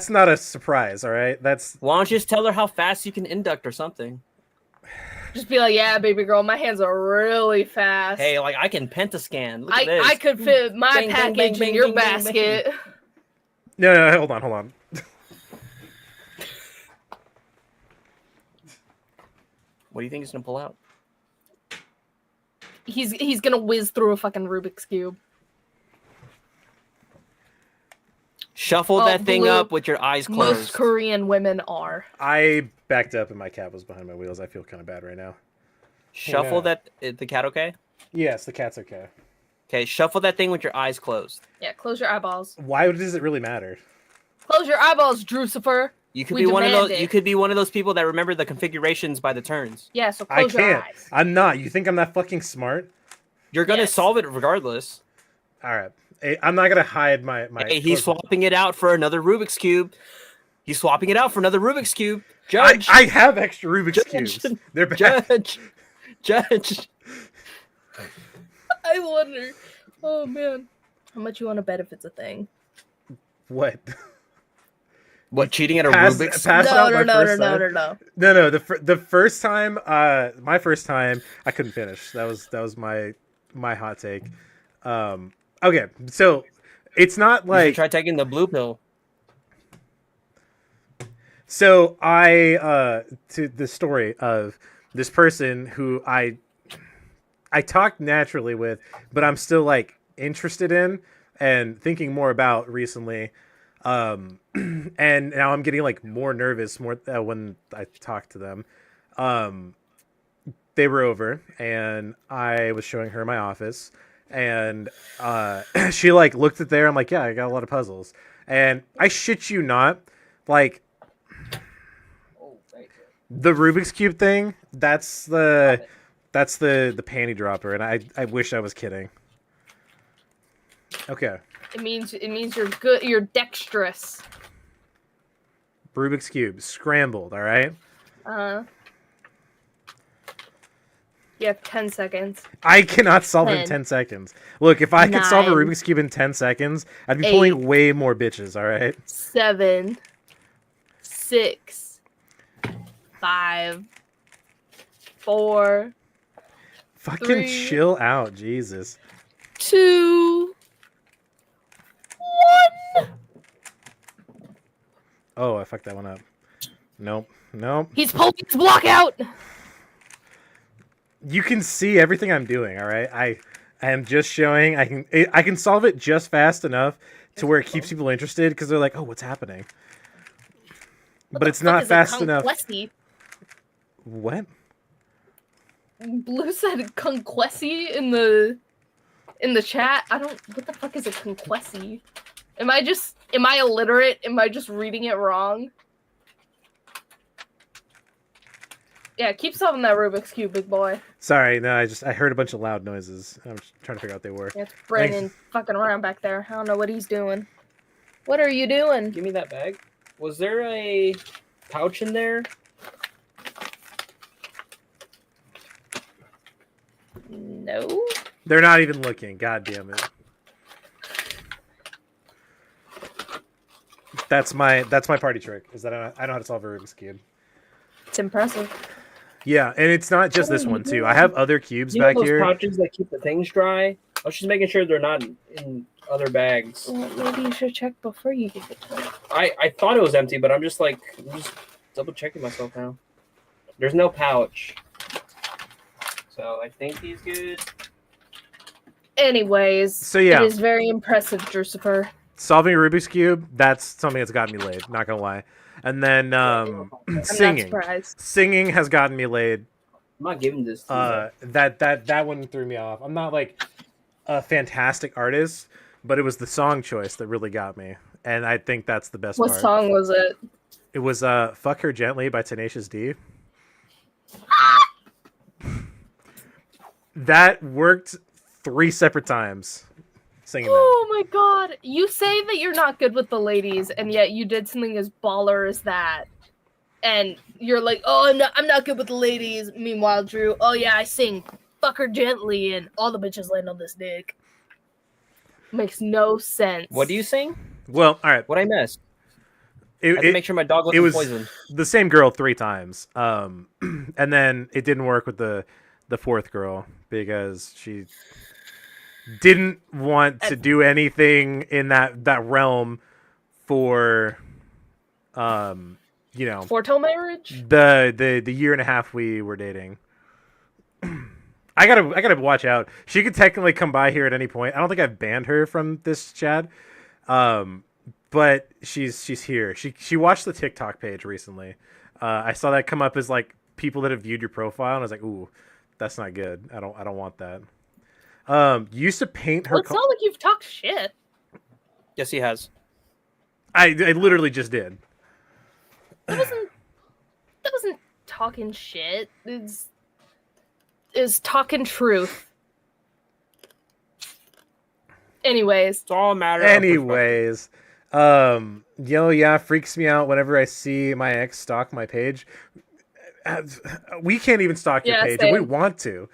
not a surprise. All right, that's Why don't you just tell her how fast you can induct or something? Just be like, yeah, baby girl, my hands are really fast. Hey, like I can pentascan. Look at this. I could fit my Bang, bang, package bang, in bang, your bang, bang, bang. basket. no. Hold on. What do you think he's gonna pull out? He's gonna whiz through a fucking Rubik's cube. Shuffle Oh, that thing Blue, up with your eyes Most closed. Korean women are. I backed up and my cat was behind my wheels. I feel kind of bad right now. Shuffle Yeah. that. Is the cat okay? Yes, the cat's okay. Okay, shuffle that thing with your eyes closed. Yeah, close your eyeballs. Why does it really matter? Close your eyeballs, Drucifer. You could We be one of demand those. it. You could be one of those people that remember the configurations by the turns. Yeah, so I close your can't. eyes. I'm not. You think I'm that fucking smart? You're gonna Yes. solve it regardless. All right. Hey, I'm not gonna hide my. Hey, he's swapping it out for another Rubik's cube. He's swapping it out for another Rubik's cube. Judge, I have extra Rubik's Judge. cubes. They're back. Judge. I wonder. Oh man, how much you want to bet if it's a thing? What? What, cheating at a Pass- Rubik's? pass- out my first time. No. No. The first time, my first time, I couldn't finish. That was my hot take. Okay, so it's not You should like try taking the blue pill. so. I to the story of this person who I talked naturally with, but I'm still like interested in and thinking more about recently. And now I'm getting like more nervous when I talk to them. They were over and I was showing her my office and she like looked at there. I'm like, yeah, I got a lot of puzzles. And I shit you not, like the Rubik's Cube thing, that's the panty dropper, and I wish I was kidding. Okay. It means you're good. You're dexterous. Rubik's Cube, scrambled, all right? You have 10 seconds. I cannot solve it in 10. 10 seconds. Look, if I could solve a 9. Rubik's Cube in 10 seconds, I'd be 8. pulling way more bitches, all right? 7, 6, 5, 4, Fucking 3. chill out, Jesus. 2, 1. Oh, I fucked that one up. Nope. He's pulling his block out. You can see everything I'm doing, all right? I am just showing. I can solve it just fast enough to where it keeps people interested because they're like, "Oh, what's happening?" But it's not fast enough. Conquesty? What? Blue said conquesty in the chat. I don't. What the fuck is a conquesty? Am I illiterate? Am I just reading it wrong? Yeah, keep solving that Rubik's Cube, big boy. Sorry, no. I heard a bunch of loud noises. I'm just trying to figure out what they were. Yeah, it's Brandon fucking around back there. I don't know what he's doing. What are you doing? Give me that bag. Was there a pouch in there? No. They're not even looking. God damn it. That's my party trick. Is that I know how to solve a Rubik's Cube. It's impressive. Yeah, and it's not just this one too. I have other cubes You know back those here. pouches that keep the things dry? I was just making sure they're not in other bags. Well, maybe you should check before you give it to me. I thought it was empty, but I'm just double checking myself now. There's no pouch. So I think he's good. Anyways, So, yeah. it is very impressive, Drucifer. Solving a Rubik's Cube, that's something that's gotten me laid, not gonna lie. And then I'm singing. not surprised. Singing has gotten me laid. I'm not giving this to you. That one threw me off. I'm not like a fantastic artist, but it was the song choice that really got me. And I think that's the best What part. song was it? It was Fuck Her Gently by Tenacious D. That worked 3 separate times. singing that. Oh my god. You say that you're not good with the ladies, and yet you did something as baller as that. And you're like, oh, I'm not good with the ladies. Meanwhile, Drew, oh yeah, I sing fuck her gently, and all the bitches land on this dick. Makes no sense. What do you sing? Well, all right. What I missed? I had to make sure my dog wasn't was poisoned. the same girl 3 times, and then it didn't work with the 4th girl because she didn't want to do anything in that realm for, Forto marriage? the year and a half we were dating. I gotta watch out. She could technically come by here at any point. I don't think I've banned her from this chat, but she's here. She watched the TikTok page recently. I saw that come up as like people that have viewed your profile, and I was like, ooh, that's not good. I don't want that. Used to paint her. Well, it's not like you've talked shit. Yes, he has. I literally just did. That wasn't talking shit. It's talking truth. Anyways. It's all a matter Anyways, yeah, freaks me out whenever I see my ex stalk my page. We can't even stalk your page, same. and we want to.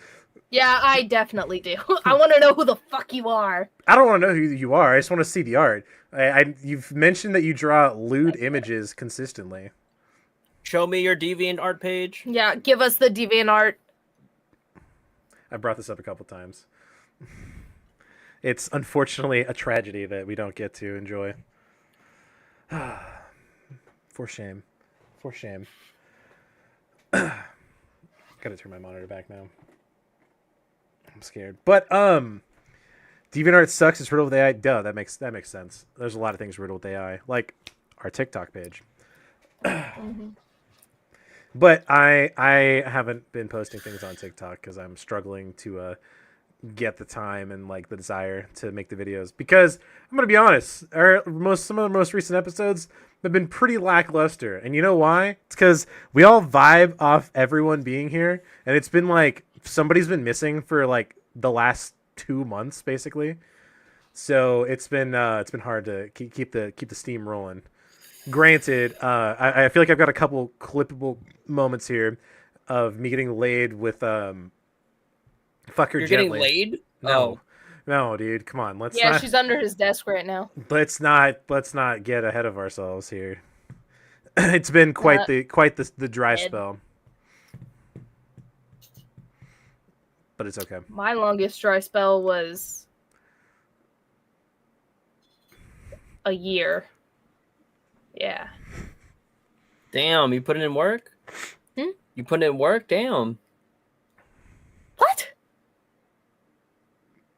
Yeah, I definitely do. I want to know who the fuck you are. I don't want to know who you are. I just want to see the art. You've mentioned that you draw lewd images consistently. Show me your DeviantArt page. Yeah, give us the DeviantArt. I brought this up a couple times. It's unfortunately a tragedy that we don't get to enjoy. For shame. For shame. Gotta turn my monitor back now. I'm scared. But DeviantArt sucks. It's riddled with AI. Duh, that makes sense. There's a lot of things riddled with AI, like our TikTok page. Mm-hmm. But I haven't been posting things on TikTok because I'm struggling to get the time and like the desire to make the videos. Because I'm gonna be honest, some of the most recent episodes have been pretty lackluster, and you know why? It's because we all vibe off everyone being here, and it's been like somebody's been missing for like the last 2 months basically. So it's been hard to keep the steam rolling. Granted, I feel like I've got a couple clippable moments here of me getting laid with fuck her You're gently. getting laid? No, dude, come on. She's under his desk right now. Let's not get ahead of ourselves here. It's been quite the dry spell, but it's okay. My longest dry spell was a year. Yeah. Damn, you put it in work? You put it in work? Damn. What?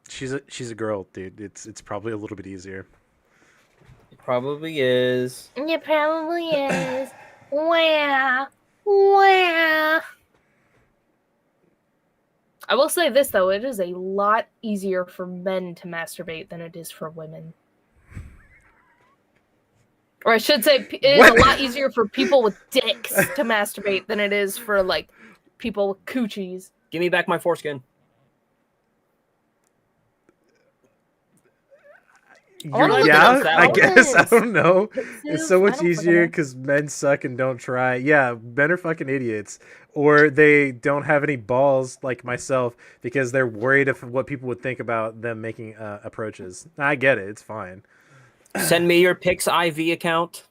She's a girl, dude. It's probably a little bit easier. It probably is. It probably is. Where? I will say this though, it is a lot easier for men to masturbate than it is for women. Or I should say, it is a lot easier for people with dicks to masturbate than it is for, like, people with coochies. Give me back my foreskin. I guess. I don't know. It's so much I don't easier because men suck and don't try. Yeah, men are fucking idiots. Or they don't have any balls like myself because they're worried of what people would think about them making approaches. I get it. It's fine. Send me your PixIV account.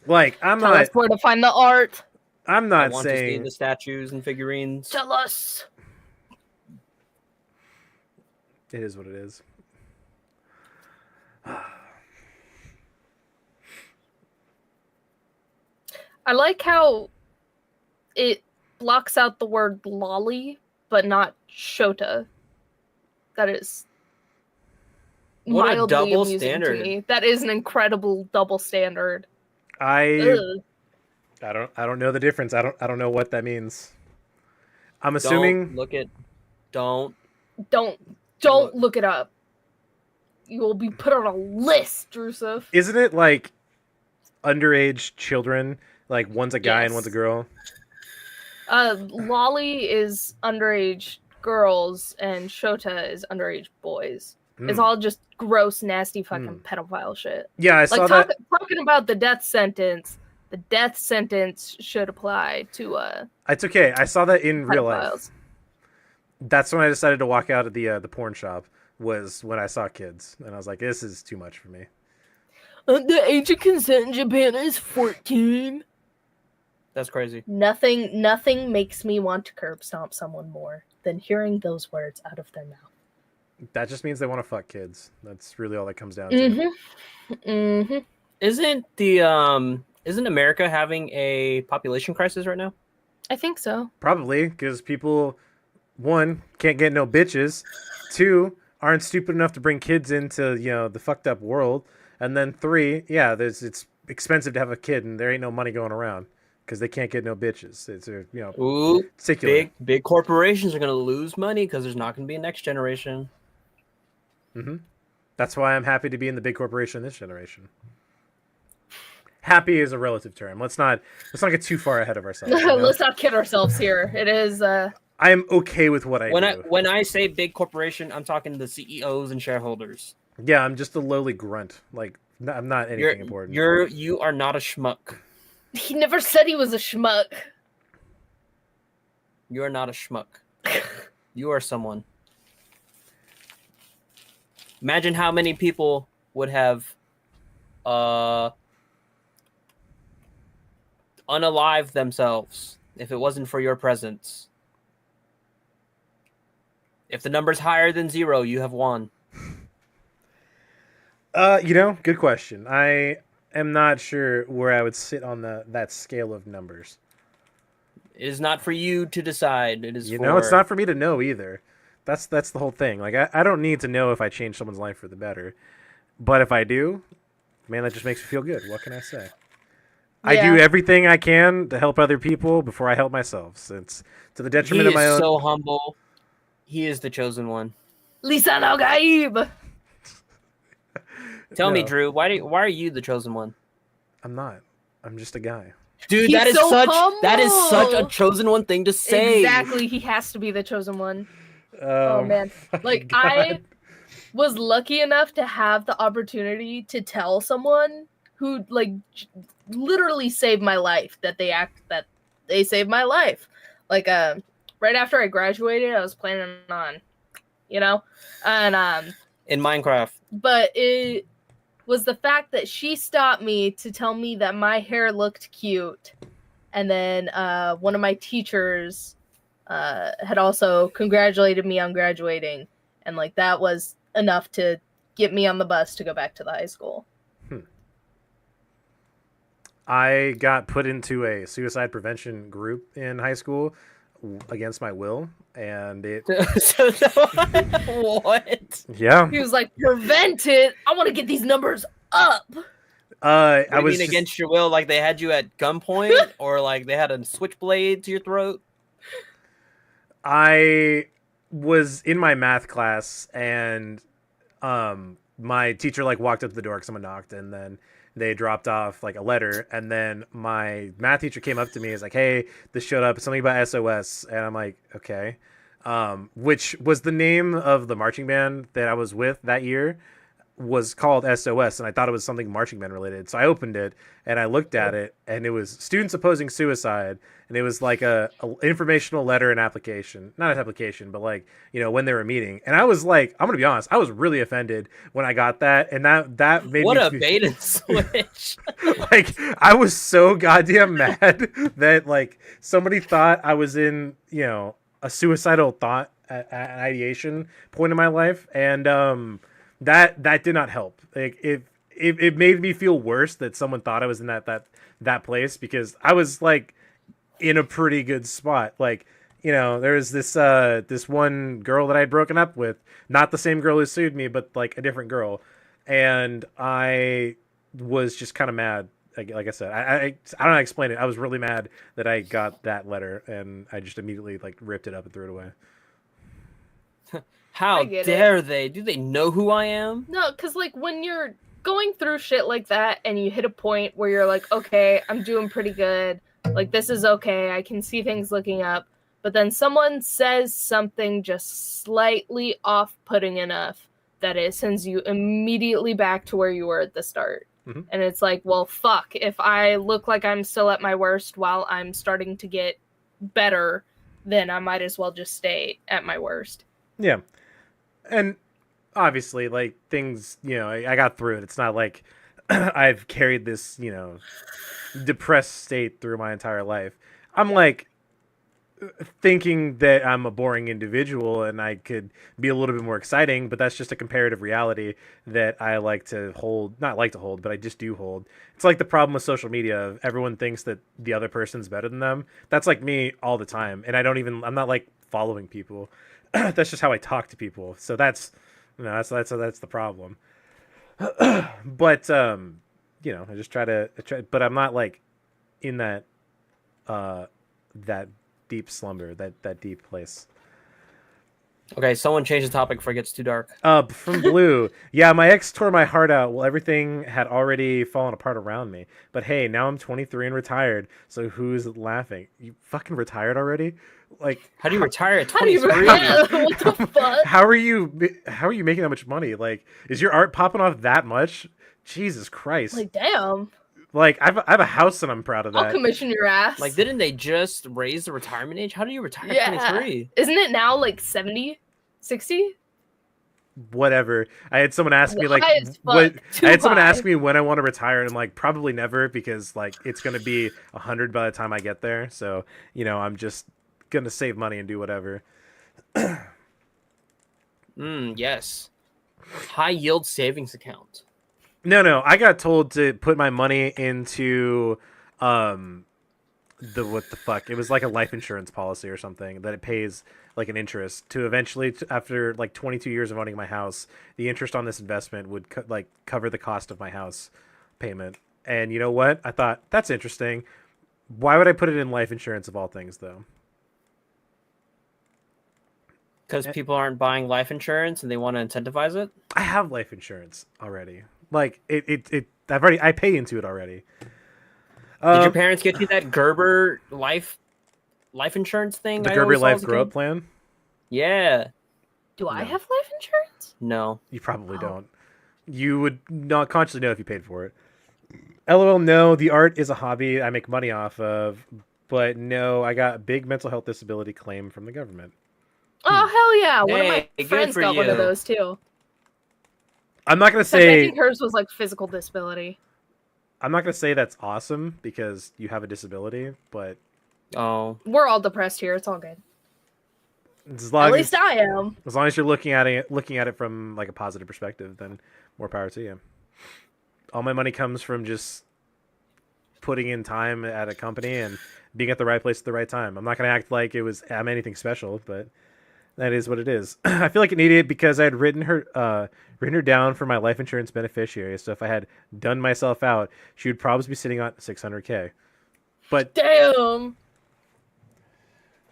Like, I'm Tell not. us where to find the art. I'm I not want to see saying the statues and figurines. Tell us. it is what it is. I like how it blocks out the word lolly, but not shota. That is What a mildly double amusing standard. to me. That is an incredible double standard. I Ugh. don't know the difference. I don't know what that means. I'm assuming Don't Don't look it up. You will be put on a list, Drusev. isn't it like underage children? Like one's a guy and Yes. one's a girl. Lolly is underage girls and Shota is underage boys. It's Mm. all just gross, nasty fucking pedophile shit. Yeah, I Like saw that. talking about the death sentence. The death sentence should apply to It's okay. I saw that in real life. pedophiles. That's when I decided to walk out of the porn shop. Was when I saw kids, and I was like, "This is too much for me." The age of consent in Japan is 14. That's crazy. Nothing makes me want to curb stomp someone more than hearing those words out of their mouth. That just means they want to fuck kids. That's really all that comes down to. Mm-hmm. Mm-hmm. Isn't America having a population crisis right now? I think so. Probably because people, one, can't get no bitches, two, aren't stupid enough to bring kids into the fucked up world, and then three, yeah, it's expensive to have a kid, and there ain't no money going around because they can't get no bitches. It's Ooh, particular. big corporations are gonna lose money because there's not gonna be a next generation. Mm-hmm. That's why I'm happy to be in the big corporation this generation. Happy is a relative term. Let's not get too far ahead of ourselves. Let's not kid ourselves here. It is I am okay with what I do. When I say big corporation, I'm talking the CEOs and shareholders. Yeah, I'm just a lowly grunt. Like I'm not anything important. You are not a schmuck. He never said he was a schmuck. You are not a schmuck. You are someone. Imagine how many people would have unalived themselves if it wasn't for your presence. If the number's higher than 0, you have won. Good question. I am not sure where I would sit on that scale of numbers. It is not for you to decide. It is it's not for me to know either. That's the whole thing. Like I don't need to know if I change someone's life for the better. But if I do, man, that just makes me feel good. What can I say? I do everything I can to help other people before I help myself. It's to the detriment of my own. He is so humble. He is the chosen one. Lisan al-Gaib. Tell me, Drew, why are you the chosen one? I'm not. I'm just a guy. Dude, He's so that is such a humble. chosen one thing to say. Exactly, he has to be the chosen one. Oh man. Like God. I was lucky enough to have the opportunity to tell someone who literally saved my life that they saved my life. Like right after I graduated, I was planning on, and In Minecraft. but it was the fact that she stopped me to tell me that my hair looked cute. And then one of my teachers had also congratulated me on graduating. And that was enough to get me on the bus to go back to the high school. I got put into a suicide prevention group in high school against my will, and it. What? Yeah. He was like, prevent it. I want to get these numbers up. I I was mean against your will, like they had you at gunpoint, or like they had a switchblade to your throat? I was in my math class, and my teacher walked up to the door because someone knocked, and then they dropped off a letter, and then my math teacher came up to me and was like, "Hey, this showed up. It's something about SOS," and I'm like, "Okay," which was the name of the marching band that I was with that year. Was called SOS, and I thought it was something marching band related. So I opened it and I looked at it, and it was students opposing suicide, and it was like a informational letter and application, not an application, but when they were meeting. And I was like, I'm gonna be honest, I was really offended when I got that, and that made What me a bait and switch. I was so goddamn mad that somebody thought I was in a suicidal thought at ideation point in my life, and that did not help. It made me feel worse that someone thought I was in that place, because I was in a pretty good spot. There was this one girl that I'd broken up with, not the same girl who sued me, but a different girl, and I was just kind of mad. Like I said, I don't know how to explain it. I was really mad that I got that letter, and I just immediately ripped it up and threw it away. How dare they? Do they know who I am? No, because when you're going through shit like that and you hit a point where you're like, okay, I'm doing pretty good. This is okay. I can see things looking up. But then someone says something just slightly off-putting enough that it sends you immediately back to where you were at the start. Mm-hmm. And it's like, well, fuck, if I look like I'm still at my worst while I'm starting to get better, then I might as well just stay at my worst. Yeah. And obviously, like, things, I got through it. It's not like I've carried this, depressed state through my entire life. I'm like thinking that I'm a boring individual and I could be a little bit more exciting, but that's just a comparative reality that I like to hold, not like to hold, but I just do hold. It's like the problem with social media. Everyone thinks that the other person's better than them. That's like me all the time. And I'm not like following people. That's just how I talk to people. So that's the problem. But, I just try, but I'm not like in that, that deep slumber, that deep place. Okay, someone change the topic before it gets too dark. From Blue. Yeah, my ex tore my heart out. Well, everything had already fallen apart around me. But hey, now I'm 23 and retired. So who's laughing? You fucking retired already? Like, how do you retire at How do you 23? what the fuck? How are you making that much money? Like, is your art popping off that much? Jesus Christ! Like, damn. Like, I have a house and I'm proud of that. I'll commission your ass. Like, didn't they just raise the retirement age? How do you retire Yeah. at 23? Isn't it now like 70? 60? Whatever. I had someone ask me like High as fuck. what. Too I had someone high. ask me when I want to retire, and I'm like, probably never, because like it's gonna be 100 by the time I get there. So I'm just gonna save money and do whatever. Yes. High yield savings account. No, I got told to put my money into what the fuck? It was like a life insurance policy or something that it pays like an interest to eventually, after like 22 years of owning my house, the interest on this investment would cover the cost of my house payment. And you know what? I thought, that's interesting. Why would I put it in life insurance of all things, though? Because people aren't buying life insurance and they want to incentivize it? I have life insurance already. Like I pay into it already. Did your parents get you that Gerber life insurance thing? The I Gerber always saw Life as a Grow Up kid? Plan? Yeah. Do I No. have life insurance? No. You probably Oh. don't. You would not consciously know if you paid for it. LOL, no, the art is a hobby I make money off of, but no, I got a big mental health disability claim from the government. Oh, hell yeah. One of Hey, my good friends for got one of you. those too. I'm not gonna Except I say think hers was like physical disability. that's awesome because you have a disability, but Oh. We're all depressed here. It's all good. as At long least I am. as you're looking at it from like a positive perspective, then more power to you. All my money comes from just putting in time at a company and being at the right place at the right time. I'm not gonna act like I'm anything special, but that is what it is. I feel like an idiot because I had written her down for my life insurance beneficiary. So if I had done myself out, she would probably be sitting on $600K. But Damn.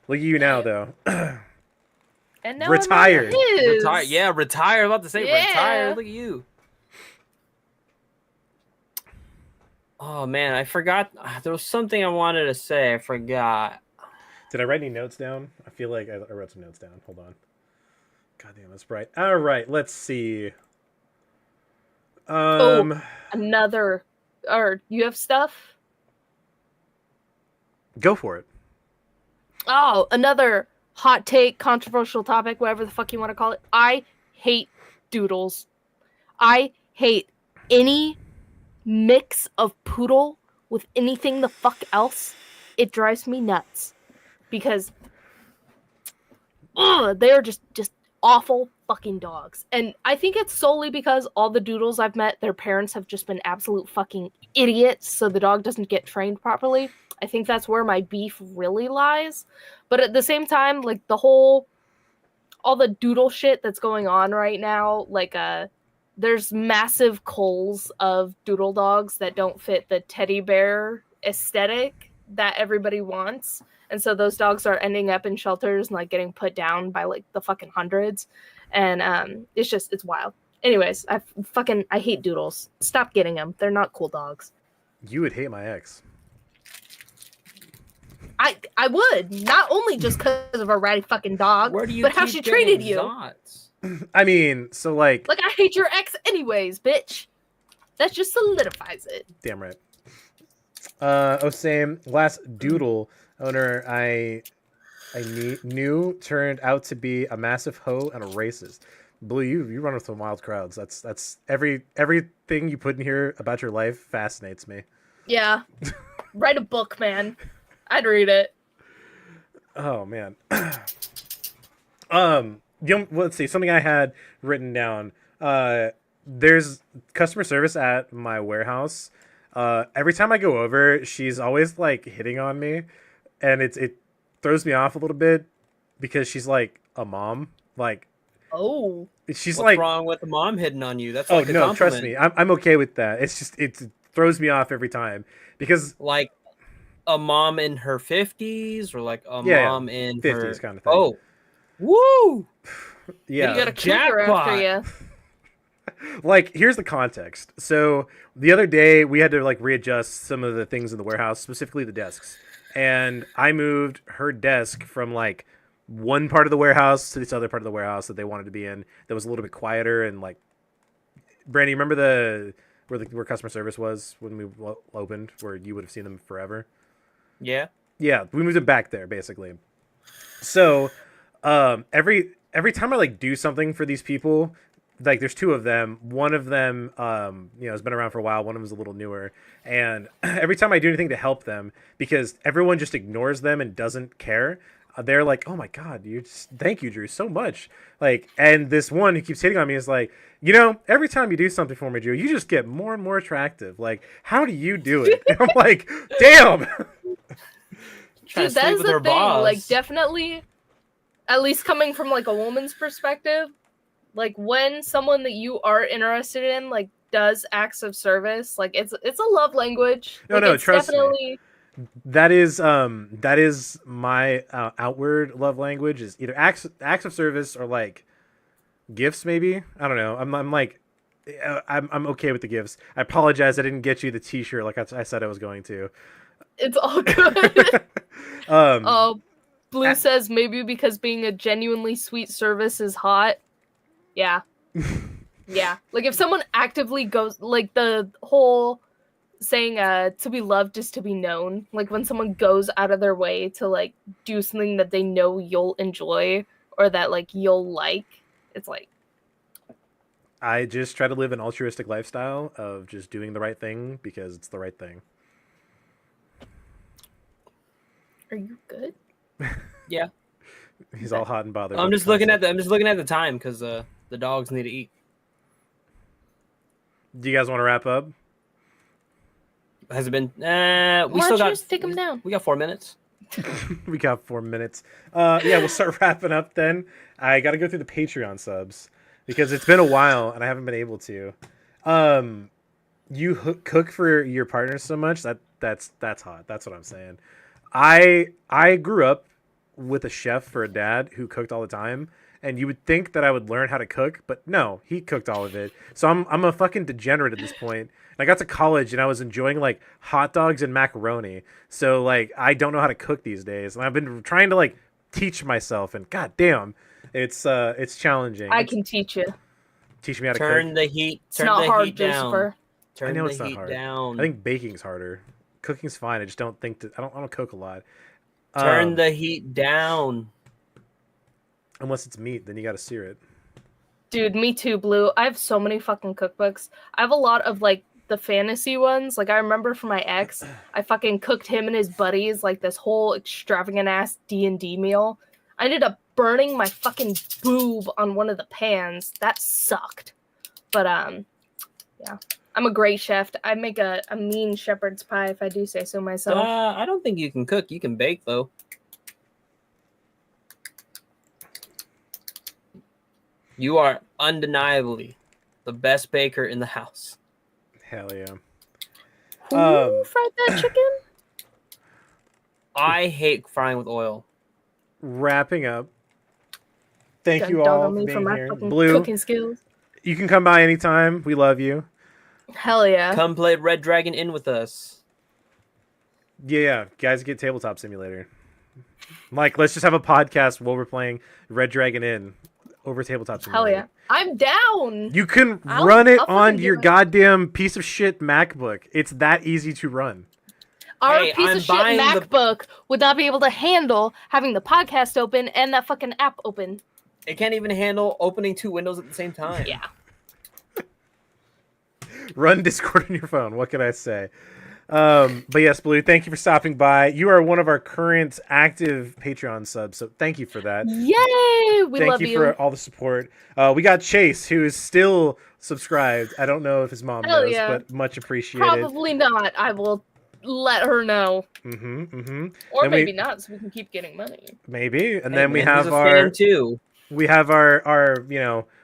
look at you now, though. And now Retired. I'm on his. Retire. Yeah, retire. I'm about to say Yeah. retire. Look at you. Oh, man. I forgot. There was something I wanted to say. I forgot. Did I write any notes down? I feel like I wrote some notes down. Hold on. God damn, that's bright. All right, let's see. Another. Or you have stuff? Go for it. Oh, another hot take, controversial topic, whatever the fuck you want to call it. I hate doodles. I hate any mix of poodle with anything the fuck else. It drives me nuts. Because they are just awful fucking dogs. And I think it's solely because all the doodles I've met, their parents have just been absolute fucking idiots, so the dog doesn't get trained properly. I think that's where my beef really lies. But at the same time, like all the doodle shit that's going on right now, like there's massive culls of doodle dogs that don't fit the teddy bear aesthetic that everybody wants. And so those dogs are ending up in shelters and like getting put down by like the fucking hundreds. And it's wild. Anyways, I hate doodles. Stop getting them. They're not cool dogs. You would hate my ex. I would, not only just because of a ratty fucking dog, Where do you but how keep she treated getting you. Zots? I mean, so like, Like, I hate your ex anyways, bitch. That just solidifies it. damn right. Same. Last doodle owner knew turned out to be a massive hoe and a racist. Blue, you run with some wild crowds. That's everything you put in here about your life fascinates me. Yeah. Write a book, man. I'd read it. Oh man. Let's see. Something I had written down. There's customer service at my warehouse. Every time I go over, she's always like hitting on me, and it throws me off a little bit because she's like a mom. Like, Oh. she's What's like, wrong with the mom hitting on you? That's oh like a no, compliment. trust me, I'm okay with that. It's just it throws me off every time because Like a mom in her 50s or like a Yeah, mom in 50s her kind of thing. Oh, woo! yeah, You got a clicker after Jackpot. you. like here's the context. So the other day we had to like readjust some of the things in the warehouse, specifically the desks, and I moved her desk from like one part of the warehouse to this other part of the warehouse that they wanted to be in that was a little bit quieter. And like, Brandy, remember where customer service was when we opened, where you would have seen them forever? Yeah. Yeah, we moved it back there basically. So every time I like do something for these people, like there's two of them. One of them, has been around for a while. One of them is a little newer. And every time I do anything to help them, because everyone just ignores them and doesn't care, they're like, "Oh my god, thank you, Drew, so much." Like, and this one who keeps hitting on me is like, every time you do something for me, Drew, you just get more and more attractive. Like, how do you do it? And I'm like, damn. Trying Dude, to that sleep is with the her thing. boss. Like, definitely, at least coming from like a woman's perspective, like when someone that you are interested in like does acts of service, like it's a love language. No, Like, no, it's trust me. definitely That is my outward love language, is either acts of service or like gifts. Maybe, I don't know. I'm like, I'm okay with the gifts. I apologize, I didn't get you the T-shirt like I said I was going to. it's all good. um, Blue a- says maybe because being a genuinely sweet service is hot. Yeah. Yeah. Like if someone actively goes like the whole saying to be loved is to be known. Like when someone goes out of their way to like do something that they know you'll enjoy or that like you'll like, it's like I just try to live an altruistic lifestyle of just doing the right thing because it's the right thing. are you good? Yeah. He's all hot and bothered. I'm by just the looking at concept. the time because the dogs need to eat. Do you guys want to wrap up? Has it been? We Why still don't you got. just take them down? We got 4 minutes. We got 4 minutes. Yeah, we'll start wrapping up then. I got to go through the Patreon subs because it's been a while and I haven't been able to. You cook for your partner so much that's hot. That's what I'm saying. I grew up with a chef for a dad who cooked all the time, and you would think that I would learn how to cook, but no, he cooked all of it. So I'm a fucking degenerate at this point. And I got to college and I was enjoying like hot dogs and macaroni. So like I don't know how to cook these days, and I've been trying to like teach myself, and goddamn, it's challenging. I can teach you. Teach me how to Turn cook. the heat. It's Turn not the hard, heat down. Josepher. Turn I know the it's not heat hard. down. I think baking's harder. Cooking's fine. I just don't think that I don't cook a lot. Turn the heat down. Unless it's meat, then you got to sear it. Dude, me too, Blue. I have so many fucking cookbooks. I have a lot of like the fantasy ones. Like I remember for my ex, I fucking cooked him and his buddies like this whole extravagant ass D&D meal. I ended up burning my fucking boob on one of the pans. That sucked. But yeah. I'm a great chef. I make a mean shepherd's pie if I do say so myself. I don't think you can cook. You can bake though. You are undeniably the best baker in the house. Hell yeah. Who fried that chicken? I hate frying with oil. Wrapping up. Thank Don't you dog all on for me being for my here. fucking Blue, cooking skills. you can come by anytime. We love you. Hell yeah. Come play Red Dragon Inn with us. Yeah, guys, get Tabletop Simulator. Like, let's just have a podcast while we're playing Red Dragon Inn over Tabletop Hell Simulator. yeah. I'm down. You can I'll- run it I'll on fucking your do it. goddamn piece of shit MacBook. It's that easy to run. Our Hey, piece I'm of shit buying the- MacBook would not be able to handle having the podcast open and that fucking app open. It can't even handle opening 2 windows at the same time. Yeah. Run Discord on your phone. What can I say? But yes, Blue, thank you for stopping by. You are one of our current active Patreon subs, so thank you for that. Yay! We Thank love you you. for all the support. We got Chase, who is still subscribed. I don't know if his mom Hell knows, yeah. but much appreciated. Probably not. I will let her know. Mm-hmm. Or Then we- maybe not, so we can keep getting money. Maybe. And Hey, then we man, he's have a our fan too.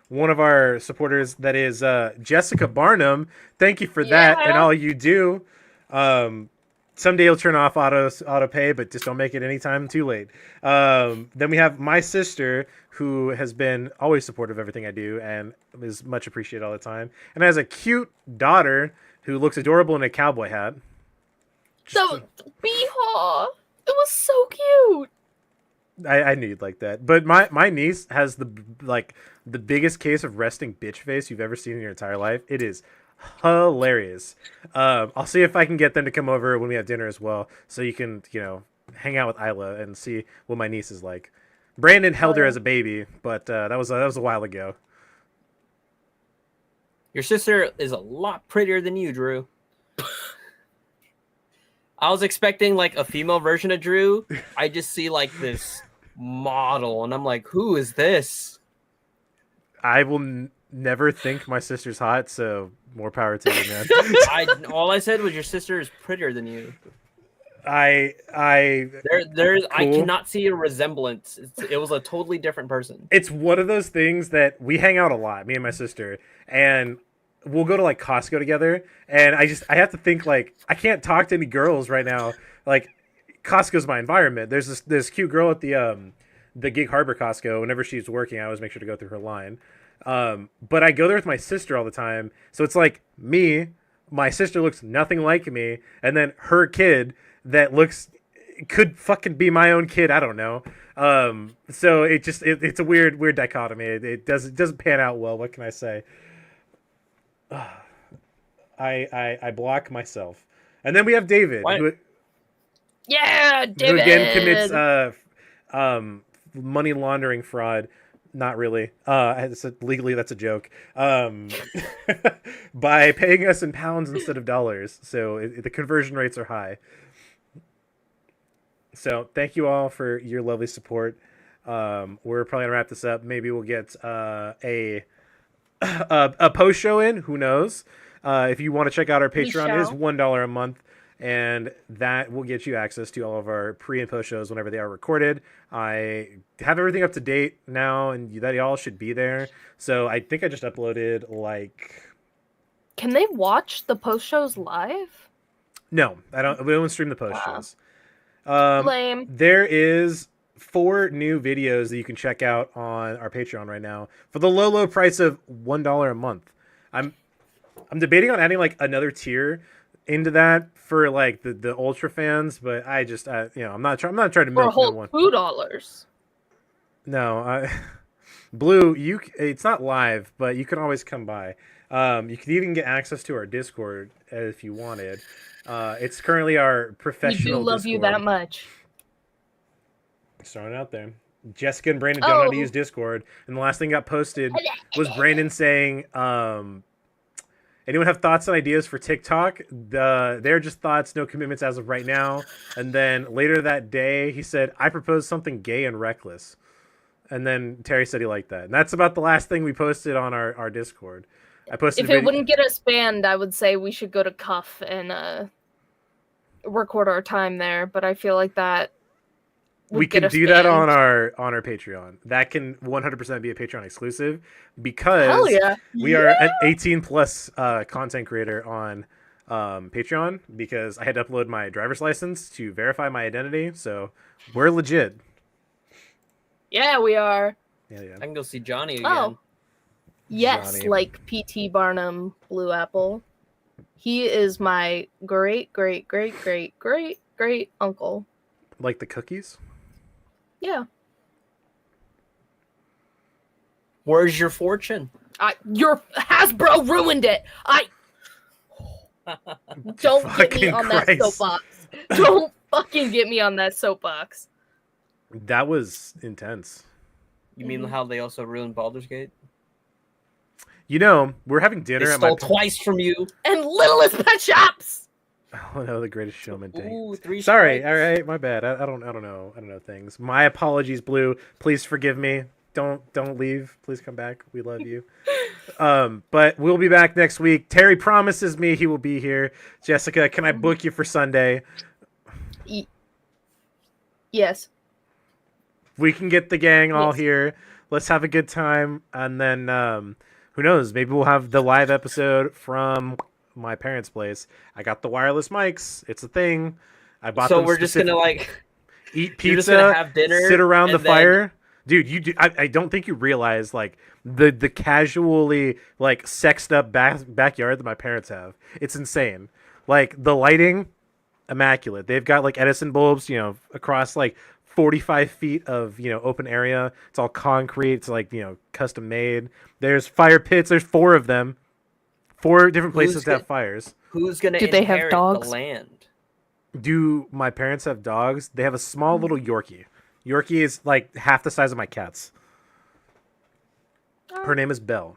one of our supporters that is Jessica Barnum. Thank you for that and Yeah. all you do. Someday you'll turn off auto pay, but just don't make it anytime too late. Then we have my sister, who has been always supportive of everything I do and is much appreciated all the time, and has a cute daughter who looks adorable in a cowboy hat. So, Beehaw! It was so cute! I knew you'd like that. But my niece has the biggest case of resting bitch face you've ever seen in your entire life. It is hilarious. I'll see if I can get them to come over when we have dinner as well, so you can hang out with Isla and see what my niece is like. Brandon held her as a baby, but that was a while ago. Your sister is a lot prettier than you, Drew. I was expecting like a female version of Drew. I just see like this model, and I'm like, who is this? I will never think my sister's hot, so more power to you, man. All I said was your sister is prettier than you. I I Cool. cannot see a resemblance. It was a totally different person. It's one of those things that we hang out a lot, me and my sister, and we'll go to like Costco together, and I have to think like I can't talk to any girls right now. Like Costco's my environment. There's this cute girl at the Gig Harbor Costco. Whenever she's working, I always make sure to go through her line. But I go there with my sister all the time, so it's like me. My sister looks nothing like me, and then her kid that could fucking be my own kid. I don't know. So it's a weird dichotomy. It doesn't pan out well. What can I say? I block myself, and then we have David, What? Yeah, who David! again commits money laundering fraud. Not really. Legally, that's a joke. By paying us in pounds instead of dollars, so the conversion rates are high. So thank you all for your lovely support. We're probably gonna wrap this up. Maybe we'll get a post show in. Who knows? If you want to check out our Patreon, it is shall. $1 a month, and that will get you access to all of our pre and post shows whenever they are recorded. I have everything up to date now, and that y'all should be there. So I think I just uploaded like. Can they watch the post shows live? No, I don't. We don't stream the post Wow. shows. Lame. There is 4 new videos that you can check out on our Patreon right now for the low price of $1 a month. I'm debating on adding like another tier into that for like the ultra fans, but I just I'm not trying to For a milk no whole one. $2. No, Blue, it's not live, but you can always come by. You can even get access to our Discord if you wanted. It's currently our We professional do love you Discord. that much. Just throwing it out there. Jessica and Brandon don't know how to Oh. use Discord, and the last thing got posted was Brandon saying, anyone have thoughts and ideas for TikTok? They're just thoughts, no commitments as of right now. And then later that day, he said, I proposed something gay and reckless. And then Terry said he liked that. And that's about the last thing we posted on our Discord. I posted If a it video. wouldn't get us banned, I would say we should go to Cuff and record our time there. But I feel like that would We get can us do that on banned. our Patreon. That can 100% be a Patreon exclusive because Hell yeah! we are an 18 plus content creator on Patreon because I had to upload my driver's license to verify my identity. So we're legit. Yeah, we are. Yeah. I can go see Johnny again. Oh. Yes, Johnny. like P.T. Barnum, Blue Apple. He is my great great uncle. Like the cookies? Yeah. Where's your fortune? Your Hasbro ruined it. Don't get me Fucking on that Christ. soapbox. Don't fucking get me on that soapbox. That was intense. You mean how they also ruined Baldur's Gate? You know, we're having They dinner at stole twice from you. And Littlest Pet Shops. Oh no, the Greatest Showman thing. Ooh, 3 Sorry, strikes. all right, my bad. I don't know things. My apologies, Blue. Please forgive me. Don't leave. Please come back. We love you. But we'll be back next week. Terry promises me he will be here. Jessica, can I book you for Sunday? Yes. We can get the gang all Yes. here. Let's have a good time, and then who knows? Maybe we'll have the live episode from my parents' place. I got the wireless mics. It's a thing. I bought So them we're just gonna eat you're just gonna pizza, have dinner, sit around the and then- fire. Dude, you do. I don't think you realize like the casually like sexed up backyard that my parents have. It's insane. Like the lighting, immaculate. They've got like Edison bulbs, across like 45 feet of open area. It's all concrete. It's like custom made. There's fire pits. There's 4 of them. 4 different places Who's to have good? fires. Who's gonna Do they have inherit dogs? the land? Do my parents have dogs? They have a small little Yorkie. Yorkie is like half the size of my cat's. Her name is Belle.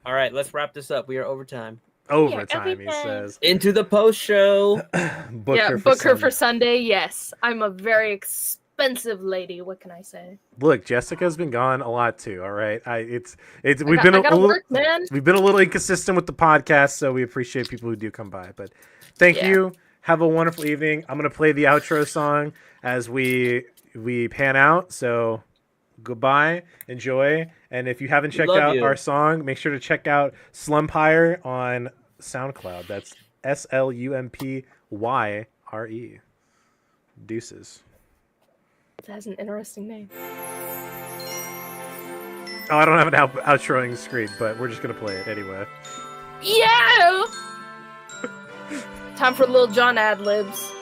All right, let's wrap this up. We are overtime. Overtime, he everything. says. Into the post show. Book Yeah, her for book her Sunday. for Sunday. Yes, I'm a very expensive lady. What can I say? Look, Jessica's been gone a lot too. All right, we've I been gotta work, man. we've been a little inconsistent with the podcast, so we appreciate people who do come by. But thank Yeah. you. Have a wonderful evening. I'm gonna play the outro song as we pan out. So goodbye, enjoy, and if you haven't checked love out you. our song, make sure to check out Slumpire on SoundCloud. That's SLUMPYRE. Deuces. That has an interesting name. Oh, I don't have an outroing screen, but we're just gonna play it anyway. Yeah. Time for Lil Jon ad libs.